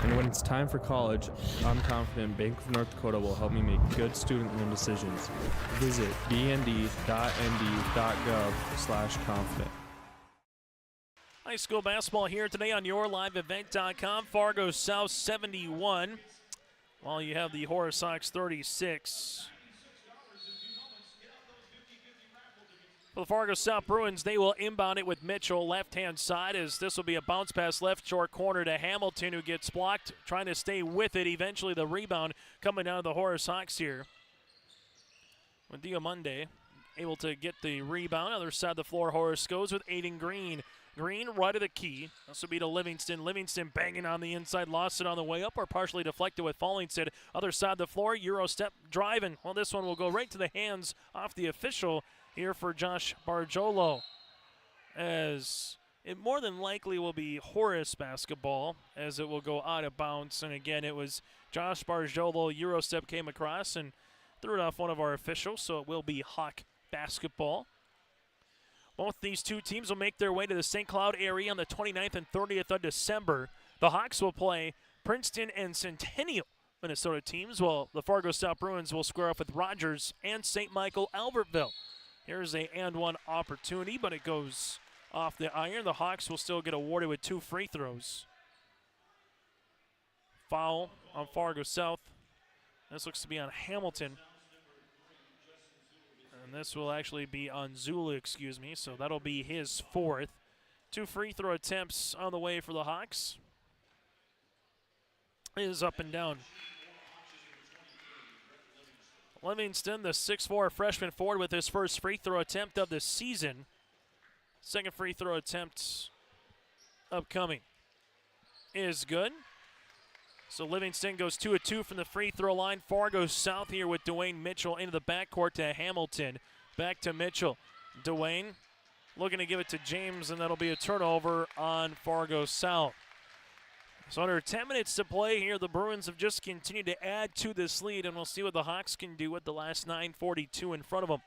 And when it's time for college, I'm confident Bank of North Dakota will help me make good student loan decisions. Visit bnd.nd.gov/confident. High school basketball here today on yourliveevent.com. Fargo South 71, while you have the Horace Hawks 36. For the Fargo South Bruins, they will inbound it with Mitchell left-hand side, as this will be a bounce pass left short corner to Hamilton, who gets blocked, trying to stay with it. Eventually the rebound coming down to the Horace Hawks here. With Diamande able to get the rebound. Other side of the floor, Horace goes with Aiden Green. Green right of the key. This will be to Livingston. Livingston banging on the inside, lost it on the way up or partially deflected with Fallingstead. Other side of the floor, Euro step driving. Well, this one will go right to the hands off the official here for Josh Barjolo, as it more than likely will be Horace basketball, as it will go out of bounds. And again, it was Josh Barjolo. Euro step came across and threw it off one of our officials, so it will be Hawk basketball. Both these two teams will make their way to the St. Cloud area on the 29th and 30th of December. The Hawks will play Princeton and Centennial Minnesota teams, while the Fargo South Bruins will square off with Rogers and St. Michael Albertville. Here's a and one opportunity, but it goes off the iron. The Hawks will still get awarded with 2 free throws. Foul on Fargo South. This looks to be on Hamilton. And this will actually be on Zula, so that'll be his 4th. 2 free throw attempts on the way for the Hawks. It is up and down. Livingston, the 6'4 freshman forward, with his first free throw attempt of the season. Second free throw attempt upcoming is good. So Livingston goes 2 of 2 from the free throw line. Fargo South here with Dwayne Mitchell into the backcourt to Hamilton. Back to Mitchell. Dwayne looking to give it to James, and that'll be a turnover on Fargo South. So under 10 minutes to play here, the Bruins have just continued to add to this lead, and we'll see what the Hawks can do with the last 9:42 in front of them.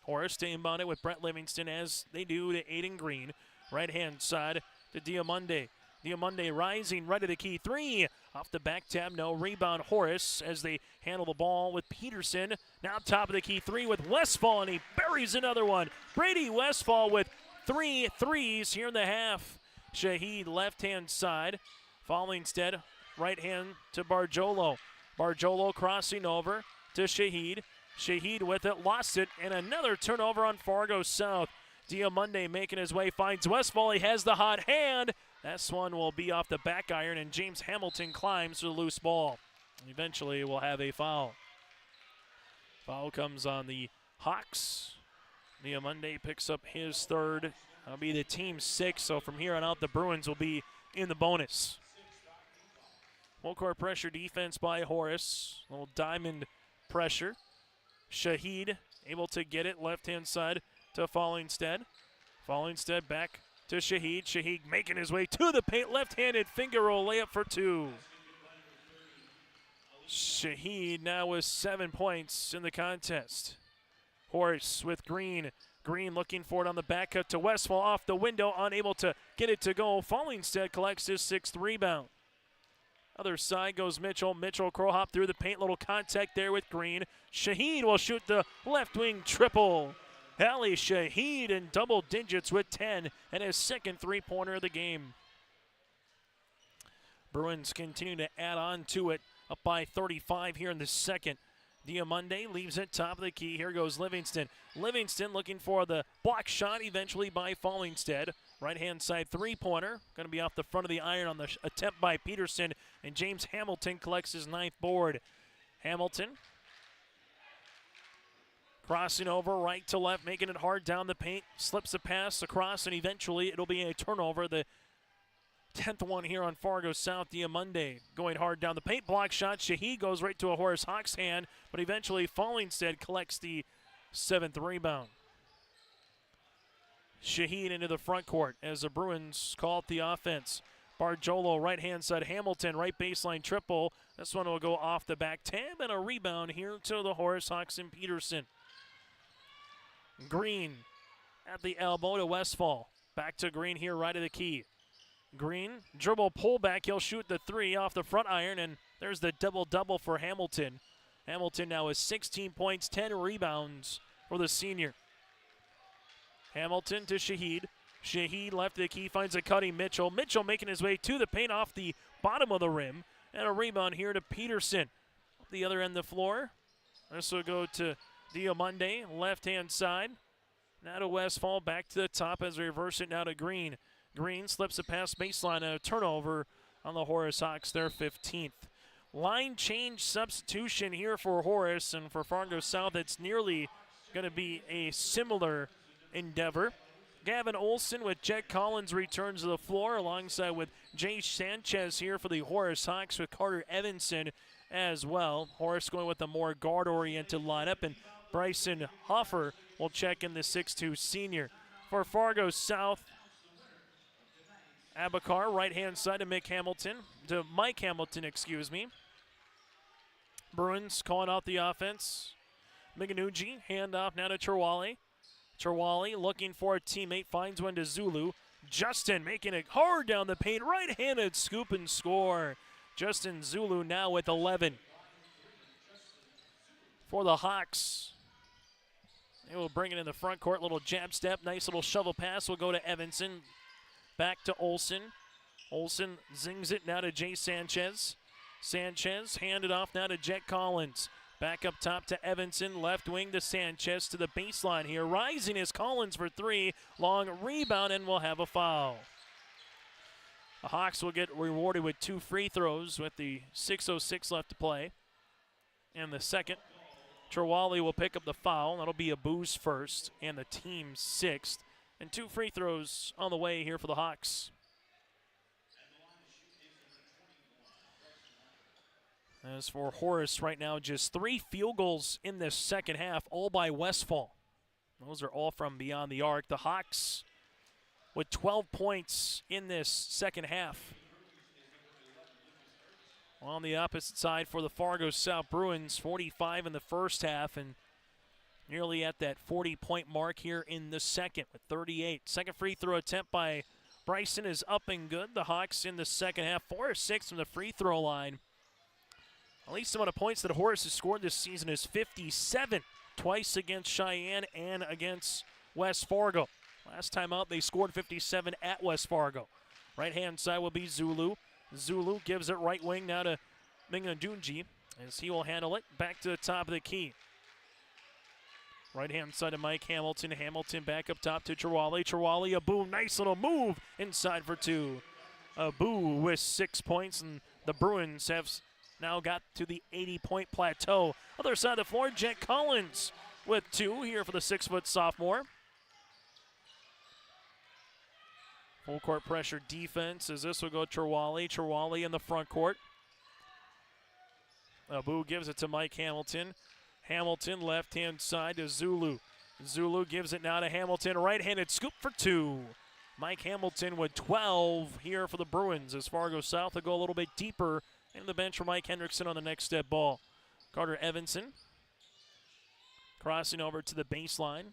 Horace to inbound it with Brett Livingston, as they do to Aiden Green. Right-hand side to Diamande. Diamande rising right of the key. 3 off the back tab. No rebound. Horace as they handle the ball with Peterson. Now top of the key. 3 with Westfall, and he buries another one. Brady Westfall with 3 threes here in the half. Shahid left-hand side. Fallingstead right hand to Barjolo. Barjolo crossing over to Shahid. Shahid with it, lost it, and another turnover on Fargo South. Diamande making his way, finds Westfall. He has the hot hand. This one will be off the back iron, and James Hamilton climbs to the loose ball. Eventually we'll have a foul. Foul comes on the Hawks. Diamande picks up his third. That'll be the team 6, so from here on out, the Bruins will be in the bonus. Full court pressure defense by Horace. A little diamond pressure. Shahid able to get it left-hand side to Fallingstead. Fallingstead back to Shahid. Shahid making his way to the paint. Left-handed finger roll layup for 2. Shahid now with 7 points in the contest. Horace with Green. Green looking for it on the back cut to Westfall. Off the window, unable to get it to go. Fallingstead collects his 6th rebound. Other side goes Mitchell. Mitchell crow hop through the paint. Little contact there with Green. Shahid will shoot the left wing triple. Ali Shahid in double digits with 10 and his 2nd three-pointer of the game. Bruins continue to add on to it. Up by 35 here in the second. Diamande leaves it top of the key. Here goes Livingston. Livingston looking for the block shot eventually by Fallingstead. Right-hand side three-pointer. Going to be off the front of the iron on the attempt by Peterson. And James Hamilton collects his 9th board. Hamilton crossing over right to left, making it hard down the paint. Slips a pass across, and eventually it'll be a turnover. The 10th one here on Fargo South. Diamande going hard down the paint. Block shot. Shahid goes right to a Horace Hawks hand, but eventually Fallingstead collects the 7th rebound. Shahid into the front court as the Bruins call up the offense. Barjolo right-hand side. Hamilton right baseline triple. This one will go off the back tab, and a rebound here to the Horace Hawks and Peterson. Green at the elbow to Westfall. Back to Green here right of the key. Green, dribble pullback. He'll shoot the 3 off the front iron, and there's the double-double for Hamilton. Hamilton now has 16 points, 10 rebounds for the senior. Hamilton to Shahid. Shahid left of the key, finds a cutting Mitchell. Mitchell making his way to the paint off the bottom of the rim, and a rebound here to Peterson. The other end of the floor. This will go to Diamande, left-hand side. Now to Westfall, back to the top as we reverse it now to Green. Green slips a pass baseline and a turnover on the Horace Hawks, their 15th. Line change substitution here for Horace, and for Fargo South, it's nearly going to be a similar endeavor. Gavin Olson with Jet Collins returns to the floor alongside with Jay Sanchez here for the Horace Hawks with Carter Evanson as well. Horace going with a more guard-oriented lineup, and Bryson Hoffer will check in the 6'2 senior. For Fargo South, Abakar, right-hand side to Mike Hamilton, excuse me. Bruins calling out the offense. Miganuji, handoff now to Terwali. Terwali looking for a teammate, finds one to Zulu. Justin making it hard down the paint, right-handed scoop and score. Justin Zulu now with 11. For the Hawks, they will bring it in the front court, little jab step, nice little shovel pass will go to Evanson. Back to Olson. Olson zings it now to Jay Sanchez. Sanchez handed off now to Jet Collins. Back up top to Evanson, left wing to Sanchez to the baseline here. Rising is Collins for 3. Long rebound and will have a foul. The Hawks will get rewarded with 2 free throws with the 6:06 left to play. And the second, Terwali will pick up the foul. That'll be a boost first and the team's 6th. And 2 free throws on the way here for the Hawks. As for Horace right now, just 3 field goals in this second half, all by Westfall. Those are all from beyond the arc. The Hawks with 12 points in this second half. On the opposite side for the Fargo South Bruins, 45 in the first half and nearly at that 40-point mark here in the second with 38. Second free throw attempt by Bryson is up and good. The Hawks in the second half, 4 of 6 from the free throw line. At least the amount of points that Horace has scored this season is 57, twice against Cheyenne and against West Fargo. Last time out, they scored 57 at West Fargo. Right-hand side will be Zulu. Zulu gives it right wing now to Mingadunji as he will handle it. Back to the top of the key. Right-hand side to Mike Hamilton. Hamilton back up top to Terwali. Terwali, Abu, nice little move inside for 2. Abu with 6 points, and the Bruins have now got to the 80-point plateau. Other side of the floor, Jet Collins with 2 here for the 6-foot sophomore. Full court pressure defense as this will go Cherwally. Cherwally in the front court. Abu gives it to Mike Hamilton. Hamilton left-hand side to Zulu. Zulu gives it now to Hamilton. Right-handed scoop for 2. Mike Hamilton with 12 here for the Bruins as Fargo South will go a little bit deeper into the bench for Mike Hendrickson on the next step ball. Carter Evanson crossing over to the baseline.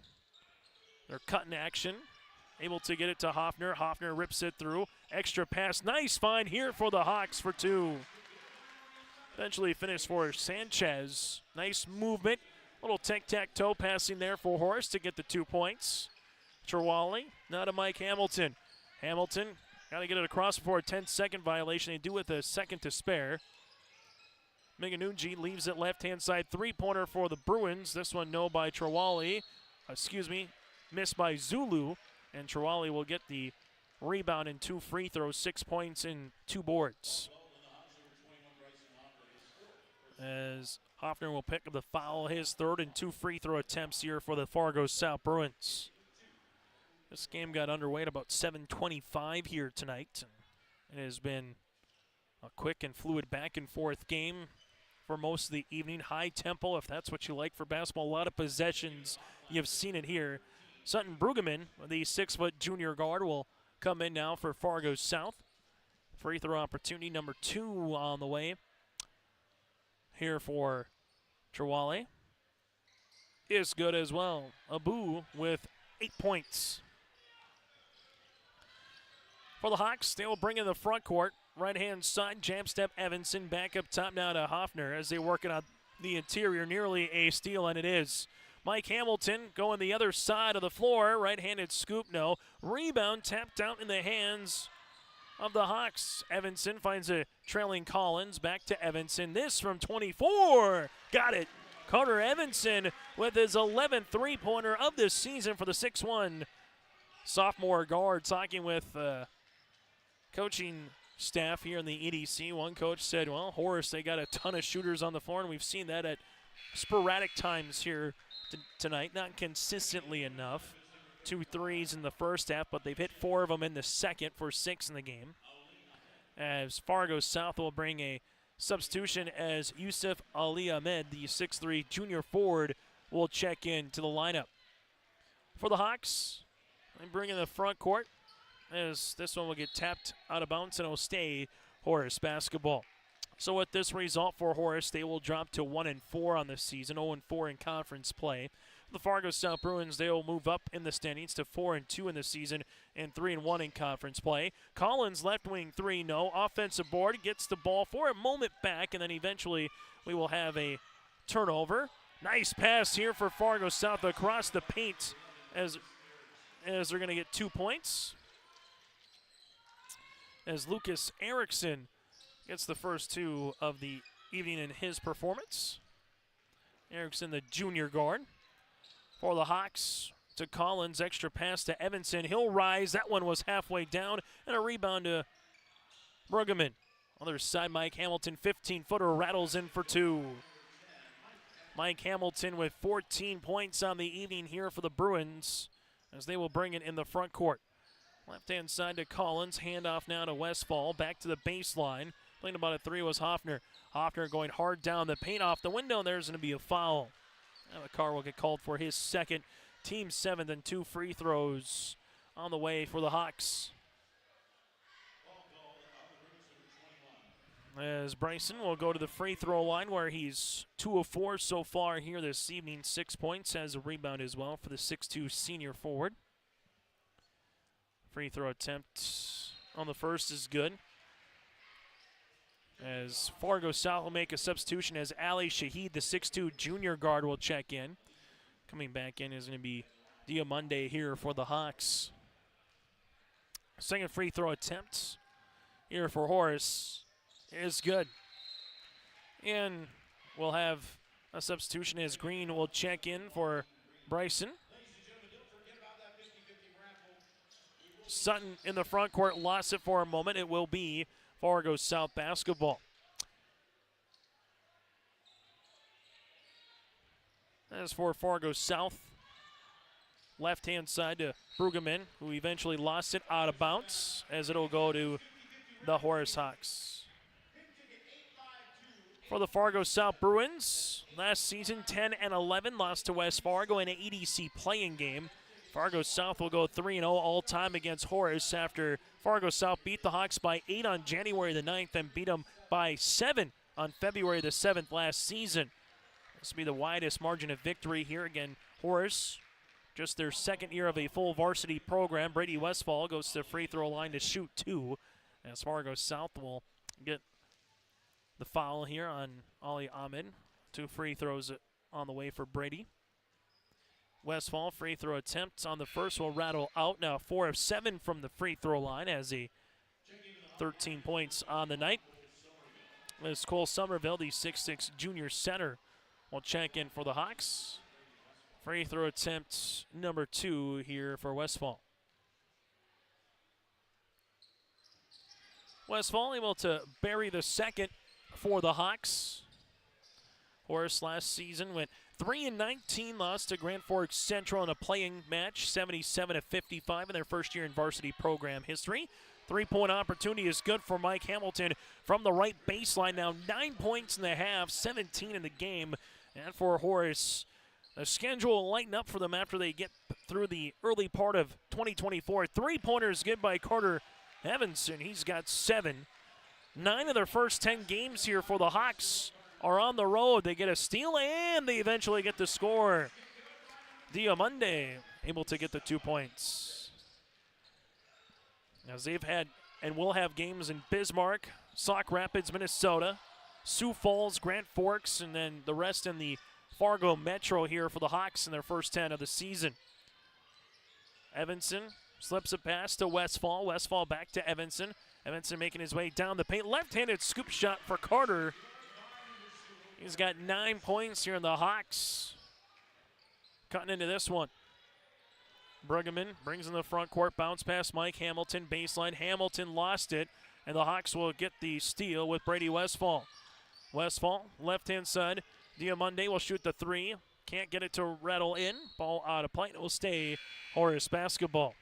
They're cutting action. Able to get it to Hoffner. Hoffner rips it through. Extra pass. Nice find here for the Hawks for 2. Eventually finished for Sanchez. Nice movement. Little tic-tac-toe passing there for Horace to get the 2 points. Cherwally, now to Mike Hamilton. Hamilton, got to get it across before a 10-second violation. They do with a second to spare. Miganunji leaves it left-hand side. 3-pointer for the Bruins. This one no by Cherwally. Missed by Zulu. And Cherwally will get the rebound and 2 free throws, 6 points and 2 boards. As Hoffner will pick up the foul, his 3rd and 2 free throw attempts here for the Fargo South Bruins. This game got underway at about 7:25 here tonight. It has been a quick and fluid back and forth game for most of the evening. High tempo, if that's what you like for basketball. A lot of possessions. You've seen it here. Sutton Brueggemann, the 6-foot junior guard, will come in now for Fargo South. Free throw opportunity number 2 on the way here for Cherwally. Is good as well. Abu with 8 points. For the Hawks, they will bring in the front court. Right-hand side, jab step Evanson back up top now to Hoffner as they work it on the interior. Nearly a steal, and it is. Mike Hamilton going the other side of the floor. Right-handed scoop, no. Rebound tapped out in the hands of the Hawks. Evanson finds a trailing Collins. Back to Evanson. This from 24. Got it. Carter Evanson with his 11th three-pointer of this season for the 6'1" sophomore guard. Talking with coaching staff here in the EDC. One coach said, well, Horace, they got a ton of shooters on the floor, and we've seen that at sporadic times here tonight. Not consistently enough. 2 threes in the first half, but they've hit 4 of them in the second for 6 in the game. As Fargo South will bring a substitution as Yusuf Ali Ahmed, the 6'3" junior forward, will check in to the lineup. For the Hawks, they bring in the front court as this one will get tapped out of bounds and will stay Horace basketball. So with this result for Horace, they will drop to 1-4 on the season, 0-4 in conference play. The Fargo South Bruins, they will move up in the standings to 4-2 in the season and 3-1 in conference play. Collins, left wing 3, no. Offensive board, gets the ball for a moment back, and then eventually we will have a turnover. Nice pass here for Fargo South across the paint as they're going to get 2 points. As Lucas Erickson gets the first 2 of the evening in his performance. Erickson, the junior guard. For the Hawks, to Collins, extra pass to Evanson. He'll rise. That one was halfway down, and a rebound to Brueggemann. Other side, Mike Hamilton, 15-footer, rattles in for 2. Mike Hamilton with 14 points on the evening here for the Bruins as they will bring it in the front court. Left-hand side to Collins. Handoff now to Westfall. Back to the baseline. Playing about a 3 was Hoffner. Hoffner going hard down the paint off the window, and there's going to be a foul. Now the car will get called for his second. Team 7th and 2 free throws on the way for the Hawks. As Bryson will go to the free throw line where he's 2 of 4 so far here this evening. 6 points, has a rebound as well for the 6'2" senior forward. Free throw attempt on the first is good. As Fargo South will make a substitution as Ali Shaheed, the 6'2" junior guard, will check in. Coming back in is going to be Diamande here for the Hawks. Second free throw attempt here for Horace is good. And we'll have a substitution as Green will check in for Bryson. Sutton in the front court, lost it for a moment. It will be Fargo South basketball. As for Fargo South, left-hand side to Pregame, who eventually lost it out of bounds, as it'll go to the Horace Hawks. For the Fargo South Bruins, last season 10-11, lost to West Fargo in an EDC playing game. Fargo South will go 3-0 all-time against Horace after Fargo South beat the Hawks by 8 on January the 9th and beat them by 7 on February the 7th last season. This will be the widest margin of victory here. Again, Horace, just their second year of a full varsity program. Brady Westfall goes to the free throw line to shoot 2. As Fargo South will get the foul here on Ali Ahmed. 2 free throws on the way for Brady. Westfall free throw attempts on the first will rattle out. Now 4 of 7 from the free throw line as he 13 points on the night. As Cole Somerville, the 6'6" junior center, will check in for the Hawks. Free throw attempt number 2 here for Westfall. Westfall able to bury the second for the Hawks. Horace last season went 3-19, lost to Grand Forks Central in a playing match, 77-55 in their first year in varsity program history. 3-point opportunity is good for Mike Hamilton from the right baseline. Now 9 points in the half, 17 in the game. And for Horace, the schedule will lighten up for them after they get through the early part of 2024. 3-pointers good by Carter Evanson. He's got 7. 9 of their first 10 games here for the Hawks are on the road. They get a steal and they eventually get the score. Diamande able to get the 2 points. As they've had and will have games in Bismarck, Sauk Rapids, Minnesota, Sioux Falls, Grand Forks, and then the rest in the Fargo Metro here for the Hawks in their first 10 of the season. Evanson slips a pass to Westfall. Westfall back to Evanson. Evanson making his way down the paint. Left-handed scoop shot for Carter. He's got 9 points here in the Hawks. Cutting into this one. Bruggeman brings in the front court. Bounce pass Mike Hamilton. Baseline. Hamilton lost it. And the Hawks will get the steal with Brady Westfall. Westfall, left-hand side. Diamande will shoot the 3. Can't get it to rattle in. Ball out of play. It will stay Horace basketball.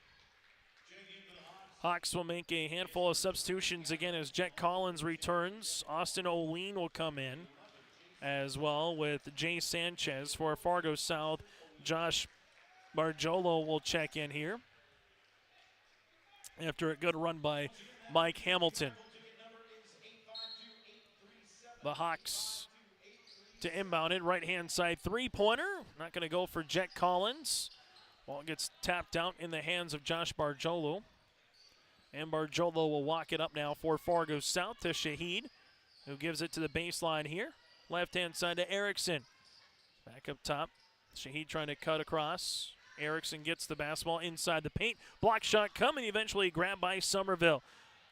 Hawks will make a handful of substitutions again as Jet Collins returns. Austin Oline will come in as well with Jay Sanchez for Fargo South. Josh Barjolo will check in here after a good run by Mike Hamilton. The Hawks to inbound it, right-hand side 3-pointer. Not going to go for Jet Collins. Ball gets tapped out in the hands of Josh Barjolo. And Barjolo will walk it up now for Fargo South to Shahid, who gives it to the baseline here. Left-hand side to Erickson. Back up top. Shahid trying to cut across. Erickson gets the basketball inside the paint. Block shot coming, eventually grabbed by Somerville.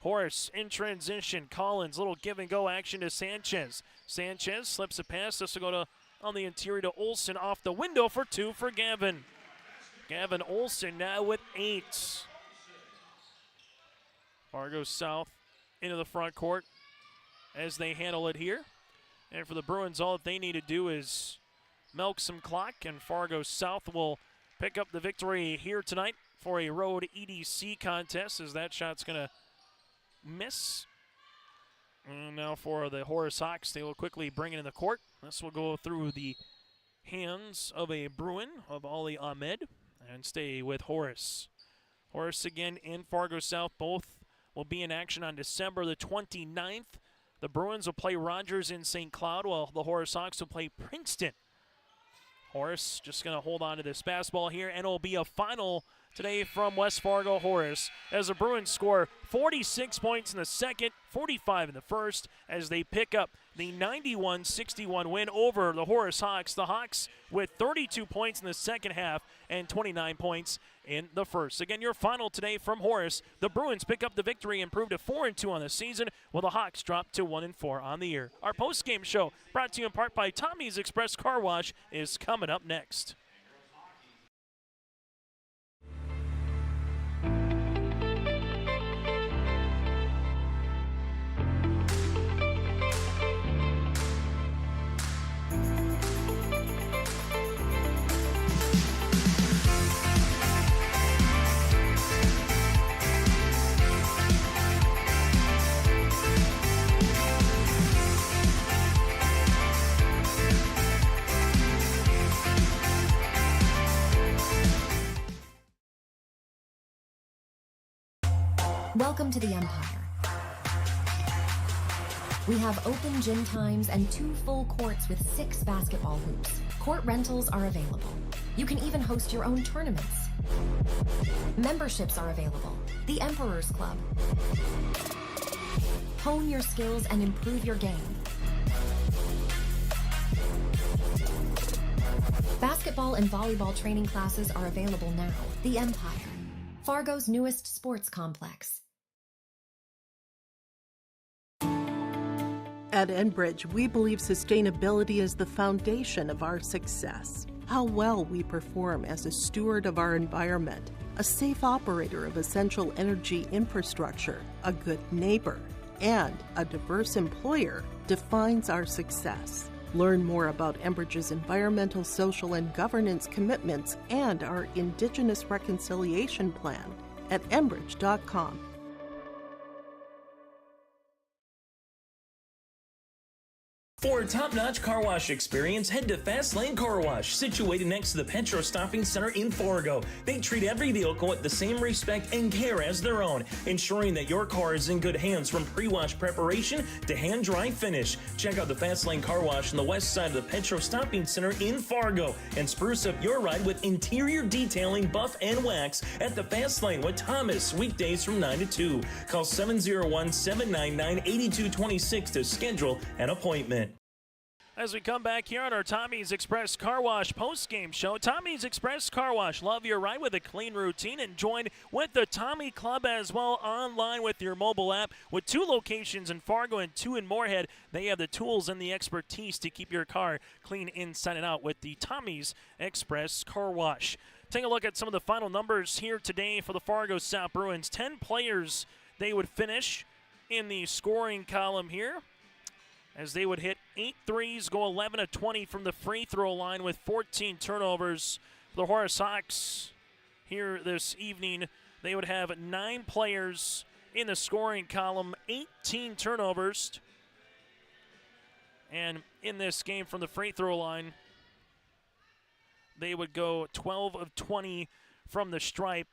Horace in transition. Collins, little give-and-go action to Sanchez. Sanchez slips a pass. This will go to on the interior to Olsen off the window for 2 for Gavin. Gavin Olsen now with 8. Fargo South into the front court as they handle it here. And for the Bruins, all that they need to do is milk some clock, and Fargo South will pick up the victory here tonight for a road EDC contest, as that shot's going to miss. And now for the Horace Hawks, they will quickly bring it in the court. This will go through the hands of a Bruin, of Ali Ahmed, and stay with Horace. Horace again in Fargo South. Both will be in action on December the 29th. The Bruins will play Rogers in St. Cloud, while the Horace Hawks will play Princeton. Horace just going to hold on to this basketball here, and it'll be a final today from West Fargo Horace as the Bruins score 46 points in the second, 45 in the first, as they pick up the 91-61 win over the Horace Hawks. The Hawks with 32 points in the second half and 29 points in the first. Again, your final today from Horace. The Bruins pick up the victory, improved to 4-2 on the season, while the Hawks drop to 1-4 on the year. Our post-game show, brought to you in part by Tommy's Express Car Wash, is coming up next. Welcome to the Empire. We have open gym times and 2 full courts with 6 basketball hoops. Court rentals are available. You can even host your own tournaments. Memberships are available. The Emperor's Club. Hone your skills and improve your game. Basketball and volleyball training classes are available now. The Empire, Fargo's newest sports complex. At Enbridge, we believe sustainability is the foundation of our success. How well we perform as a steward of our environment, a safe operator of essential energy infrastructure, a good neighbor, and a diverse employer defines our success. Learn more about Enbridge's environmental, social, and governance commitments and our Indigenous Reconciliation Plan at enbridge.com. For a top-notch car wash experience, head to Fast Lane Car Wash, situated next to the Petro Stopping Center in Fargo. They treat every vehicle with the same respect and care as their own, ensuring that your car is in good hands from pre-wash preparation to hand-dry finish. Check out the Fast Lane Car Wash on the west side of the Petro Stopping Center in Fargo and spruce up your ride with interior detailing, buff, and wax at the Fast Lane with Thomas, weekdays from 9 to 2. Call 701-799-8226 to schedule an appointment. As we come back here on our Tommy's Express Car Wash post-game show, Tommy's Express Car Wash. Love your ride with a clean routine, and join with the Tommy Club as well online with your mobile app. With 2 locations in Fargo and 2 in Moorhead, they have the tools and the expertise to keep your car clean inside and out with the Tommy's Express Car Wash. Take a look at some of the final numbers here today for the Fargo South Bruins. 10 players they would finish in the scoring column here, as they would hit 8 threes, go 11 of 20 from the free throw line with 14 turnovers. For the Horace Hawks here this evening, they would have 9 players in the scoring column, 18 turnovers. And in this game from the free throw line, they would go 12 of 20 from the stripe.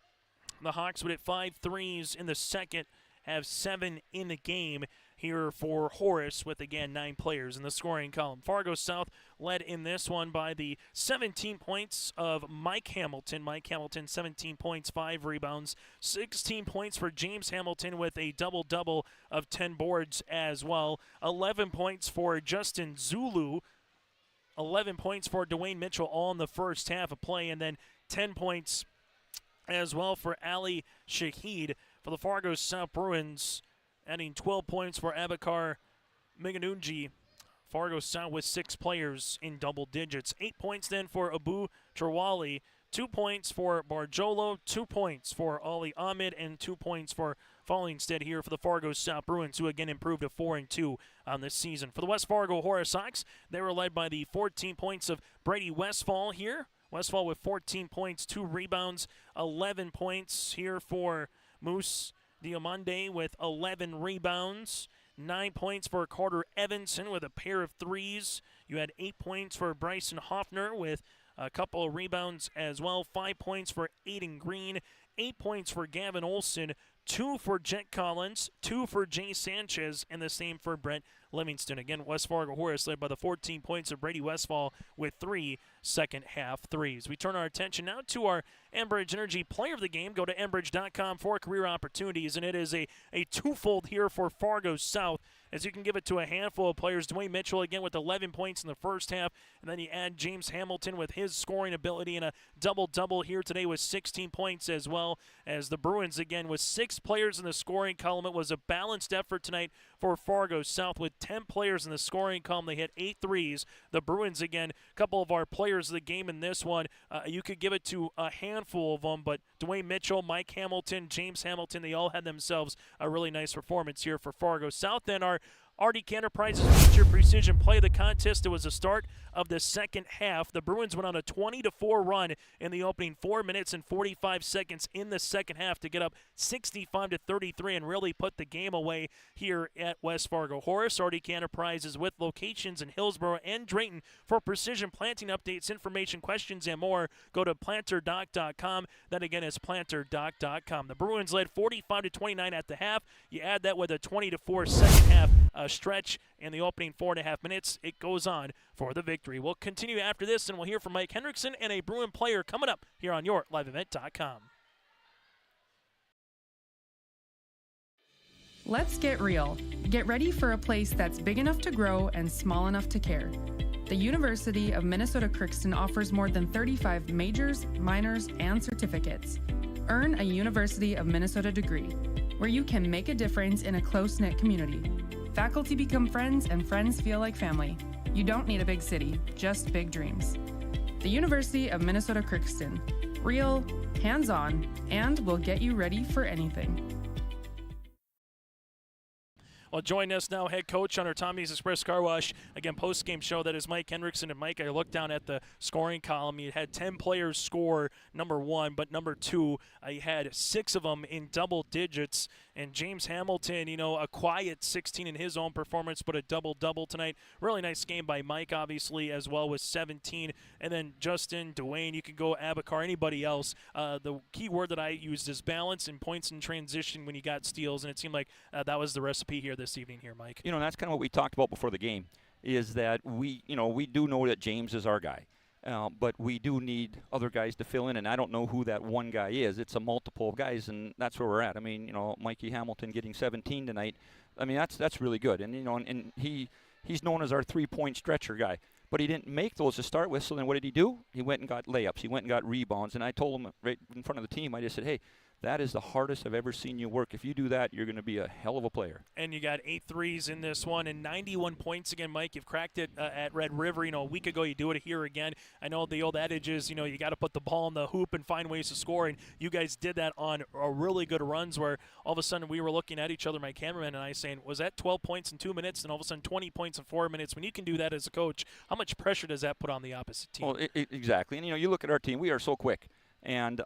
The Hawks would hit 5 threes in the second, have 7 in the game here for Horace, with again 9 players in the scoring column. Fargo South led in this one by the 17 points of Mike Hamilton. Mike Hamilton, 17 points, 5 rebounds, 16 points for James Hamilton with a double-double of 10 boards as well. 11 points for Justin Zulu. 11 points for Dwayne Mitchell, all in the first half of play, and then 10 points as well for Ali Shahid for the Fargo South Bruins, adding 12 points for Abakar Miganunji. Fargo South with 6 players in double digits. 8 points then for Abu Trawali, 2 points for Barjolo, 2 points for Ali Ahmed, and 2 points for Fallingstead here for the Fargo South Bruins, who again improved to 4-2 on this season. For the West Fargo Horace Hawks, they were led by the 14 points of Brady Westfall here. Westfall with 14 points, 2 rebounds, 11 points here for Moose Diamande with 11 rebounds, 9 points for Carter Evanson with a pair of threes. You had 8 points for Bryson Hoffner with a couple of rebounds as well. 5 points for Aiden Green, 8 points for Gavin Olson, 2 for Jet Collins, 2 for Jay Sanchez, and the same for Brent Livingston. Again, West Fargo Horace led by the 14 points of Brady Westfall with 3 second-half threes. We turn our attention now to our Enbridge Energy Player of the Game. Go to enbridge.com for career opportunities, and it is a twofold here for Fargo South, as you can give it to a handful of players. Dwayne Mitchell, again, with 11 points in the first half, and then you add James Hamilton with his scoring ability and a double-double here today with 16 points as well, as the Bruins, again, with 6 players in the scoring column. It was a balanced effort tonight for Fargo South with 10 players in the scoring column. They hit 8 threes. The Bruins, again, a couple of our players of the game in this one, you could give it to a handful of them, but Dwayne Mitchell, Mike Hamilton, James Hamilton, they all had themselves a really nice performance here for Fargo South. Then our RDK Enterprises feature precision play the contest. It was the start of the second half. The Bruins went on a 20-4 run in the opening 4 minutes and 45 seconds in the second half to get up 65-33 and really put the game away here at West Fargo Horace. RDK Enterprises with locations in Hillsborough and Drayton. For precision planting updates, information, questions, and more, go to planterdoc.com. That again is planterdoc.com. The Bruins led 45-29 at the half. You add that with a 20-4 second half stretch in the opening 4.5 minutes. It goes on for the victory. We'll continue after this, and we'll hear from Mike Hendrickson and a Bruin player coming up here on your liveevent.com. Let's get real. Get ready for a place that's big enough to grow and small enough to care. The University of Minnesota Crookston offers more than 35 majors, minors, and certificates. Earn a University of Minnesota degree, where you can make a difference in a close-knit community. Faculty become friends, and friends feel like family. You don't need a big city, just big dreams. The University of Minnesota Crookston. Real, hands-on, and will get you ready for anything. Well, join us now, head coach on our Tommy's Express Car Wash. Again, post-game show. That is Mike Hendrickson. And Mike, I looked down at the scoring column. You had 10 players score number one, but number two, you had 6 of them in double digits. And James Hamilton, a quiet 16 in his own performance, but a double-double tonight. Really nice game by Mike, obviously, as well, with 17. And then Justin, Dwayne, you could go Abakar, anybody else. The key word that I used is balance and points in transition when you got steals, and it seemed like that was the recipe here this evening here, Mike. That's kind of what we talked about before the game, is that we do know that James is our guy. But we do need other guys to fill in, and I don't know who that one guy is. It's a multiple of guys, and that's where we're at. I mean, Mikey Hamilton getting 17 tonight. I mean, that's really good. And and he's known as our 3-point stretcher guy. But he didn't make those to start with. So then what did he do? He went and got layups. He went and got rebounds. And I told him right in front of the team, I just said, hey, that is the hardest I've ever seen you work. If you do that, you're going to be a hell of a player. And you got 8 threes in this one and 91 points again, Mike. You've cracked it at Red River. A week ago you do it here again. I know the old adage is, you got to put the ball in the hoop and find ways to score. And you guys did that on a really good runs where all of a sudden we were looking at each other, my cameraman and I, saying, was that 12 points in 2 minutes? And all of a sudden 20 points in 4 minutes. When you can do that as a coach, how much pressure does that put on the opposite team? Well, exactly. And, you look at our team. We are so quick. And,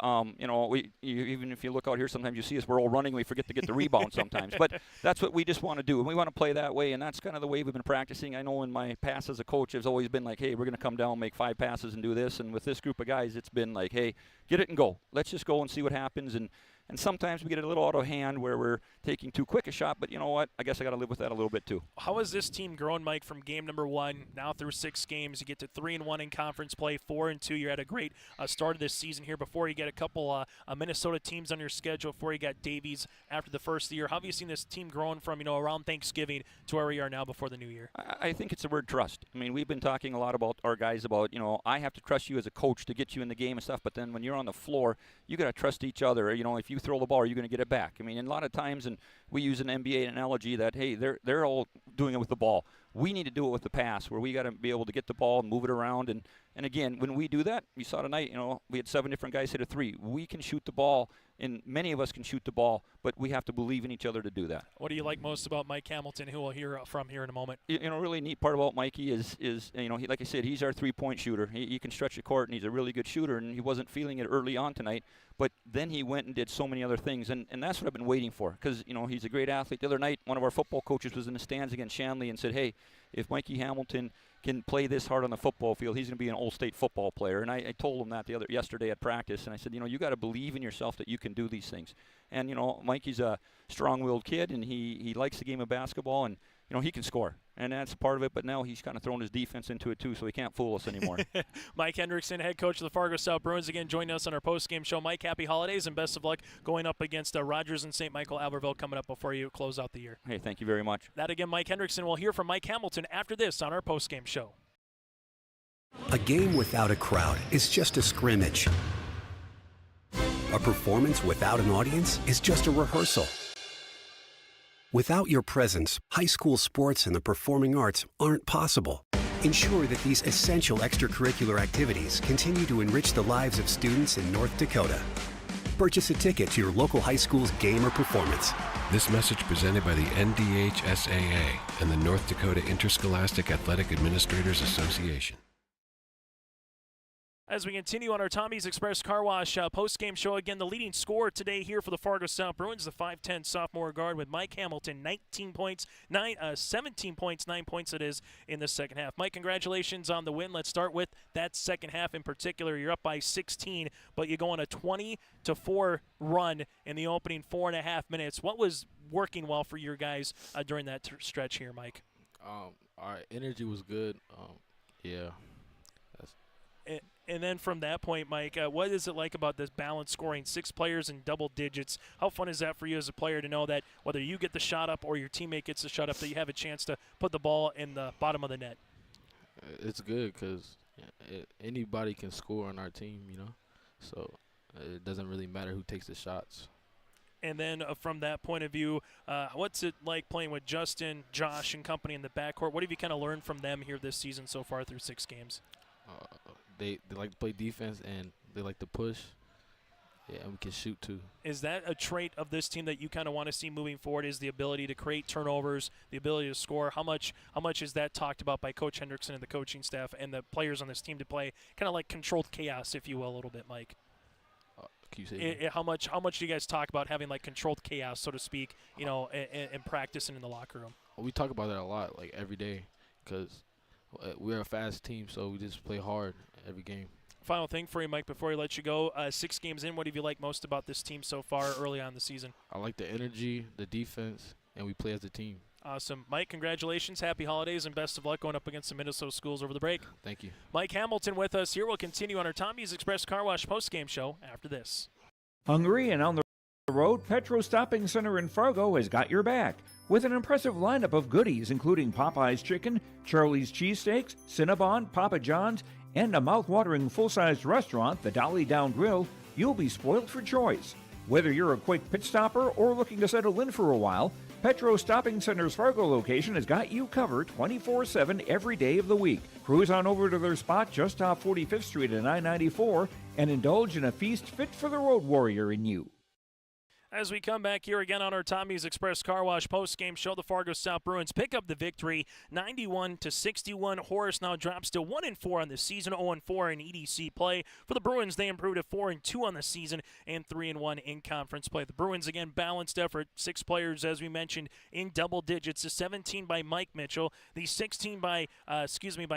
even if you look out here, sometimes you see us, we're all running. We forget to get the rebound sometimes. But that's what we just want to do. And we want to play that way. And that's kind of the way we've been practicing. I know in my past as a coach, it's always been like, hey, we're going to come down, make 5 passes and do this. And with this group of guys, it's been like, hey, get it and go. Let's just go and see what happens. And sometimes we get a little out of hand where we're taking too quick a shot, but you know what? I guess I got to live with that a little bit too. How has this team grown, Mike, from game number 1 now through 6 games? You get to 3-1 in conference play, 4-2. You're at a great start of this season here before you get a couple Minnesota teams on your schedule, before you got Davies after the first of the year. How have you seen this team growing from, around Thanksgiving to where we are now before the new year? I think it's the word trust. I mean, we've been talking a lot about our guys about, I have to trust you as a coach to get you in the game and stuff, but then when you're on the floor, you got to trust each other. If you throw the ball, are you going to get it back? I mean, and a lot of times, and we use an NBA analogy that, hey, they're all doing it with the ball. We need to do it with the pass, where we got to be able to get the ball and move it around. And again, when we do that, you saw tonight, we had 7 different guys hit a 3. We can shoot the ball, and many of us can shoot the ball, but we have to believe in each other to do that. What do you like most about Mike Hamilton, who we'll hear from here in a moment? Really neat part about Mikey is he, like I said, he's our 3-point shooter. He can stretch the court, and he's a really good shooter, and he wasn't feeling it early on tonight, but then he went and did so many other things, and that's what I've been waiting for, because, he's a great athlete. The other night, one of our football coaches was in the stands against Shanley and said, hey, if Mikey Hamilton can play this hard on the football field, he's going to be an all-state football player. And I told him that yesterday at practice, and I said, you got to believe in yourself that you can do these things. And, Mikey's a strong-willed kid, and he likes the game of basketball, and, he can score. And that's part of it, but now he's kind of thrown his defense into it too, so he can't fool us anymore. Mike Hendrickson, head coach of the Fargo South Bruins, again joining us on our post-game show. Mike, happy holidays and best of luck going up against Rogers and St. Michael Albertville coming up before you close out the year. Hey, thank you very much. That again, Mike Hendrickson. We'll hear from Mike Hamilton after this on our post-game show. A game without a crowd is just a scrimmage. A performance without an audience is just a rehearsal. Without your presence, high school sports and the performing arts aren't possible. Ensure that these essential extracurricular activities continue to enrich the lives of students in North Dakota. Purchase a ticket to your local high school's game or performance. This message presented by the NDHSAA and the North Dakota Interscholastic Athletic Administrators Association. As we continue on our Tommy's Express Car Wash post-game show, again, the leading scorer today here for the Fargo South Bruins, the 5'10 sophomore guard with Mike Hamilton, 17 points, 9 points it is in the second half. Mike, congratulations on the win. Let's start with that second half in particular. You're up by 16, but you go on a 20-4 run in the opening 4.5 minutes. What was working well for your guys during that stretch here, Mike? Our energy was good. And then from that point, Mike, what is it like about this balance scoring, 6 players in double digits? How fun is that for you as a player to know that whether you get the shot up or your teammate gets the shot up, that you have a chance to put the ball in the bottom of the net? It's good because anybody can score on our team, so it doesn't really matter who takes the shots. And then from that point of view, what's it like playing with Justin, Josh, and company in the backcourt? What have you kind of learned from them here this season so far through 6 games? They like to play defense, and they like to push. Yeah, and we can shoot too. Is that a trait of this team that you kind of want to see moving forward, is the ability to create turnovers, the ability to score? How much is that talked about by Coach Hendrickson and the coaching staff and the players on this team to play kind of like controlled chaos, if you will, a little bit, Mike? Can you say how much do you guys talk about having like controlled chaos, so to speak, in practice and in the locker room? We talk about that a lot, like every day, because we're a fast team, so we just play hard every game. Final thing for you, Mike, before we let you go. 6 games in, what have you liked most about this team so far early on in the season? I like the energy, the defense, and we play as a team. Awesome. Mike, congratulations, happy holidays, and best of luck going up against the Minnesota schools over the break. Thank you. Mike Hamilton with us here. We'll continue on our Tommy's Express Car Wash postgame show after this. Hungry and on the road, Petro Stopping Center in Fargo has got your back with an impressive lineup of goodies, including Popeye's Chicken, Charlie's Cheesesteaks, Cinnabon, Papa John's, and a mouth-watering full-sized restaurant, the Dolly Down Grill. You'll be spoiled for choice. Whether you're a quick pit stopper or looking to settle in for a while, Petro Stopping Center's Fargo location has got you covered 24/7 every day of the week. Cruise on over to their spot just off 45th Street and I-94 and indulge in a feast fit for the road warrior in you. As we come back here again on our Tommy's Express Car Wash post-game show, the Fargo South Bruins pick up the victory, 91-61. Horace now drops to 1-4 on the season, 0-4 in EDC play. For the Bruins, they improved to 4-2 on the season and 3-1 in conference play. The Bruins, again, balanced effort, 6 players, as we mentioned, in double digits. The 17 by Mike Mitchell, the 16 by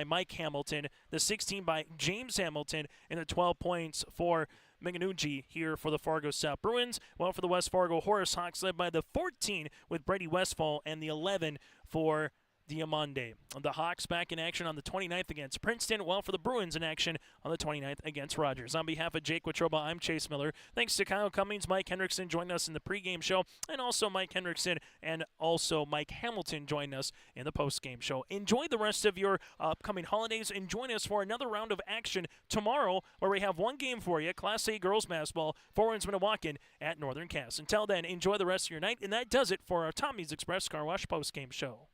Mike Hamilton, the 16 by James Hamilton, and the 12 points for Miganucci here for the Fargo South Bruins. Well, for the West Fargo Horace Hawks, led by the 14 with Brady Westfall and the 11 for Diamande. The Hawks back in action on the 29th against Princeton, while for the Bruins in action on the 29th against Rogers. On behalf of Jake Watroba, I'm Chase Miller. Thanks to Kyle Cummings, Mike Hendrickson joining us in the pregame show, and also Mike Hendrickson and also Mike Hamilton joining us in the postgame show. Enjoy the rest of your upcoming holidays and join us for another round of action tomorrow, where we have one game for you, Class A girls basketball, Forward's Minnewacan at Northern Cass. Until then, enjoy the rest of your night, and that does it for our Tommy's Express Car Wash postgame show.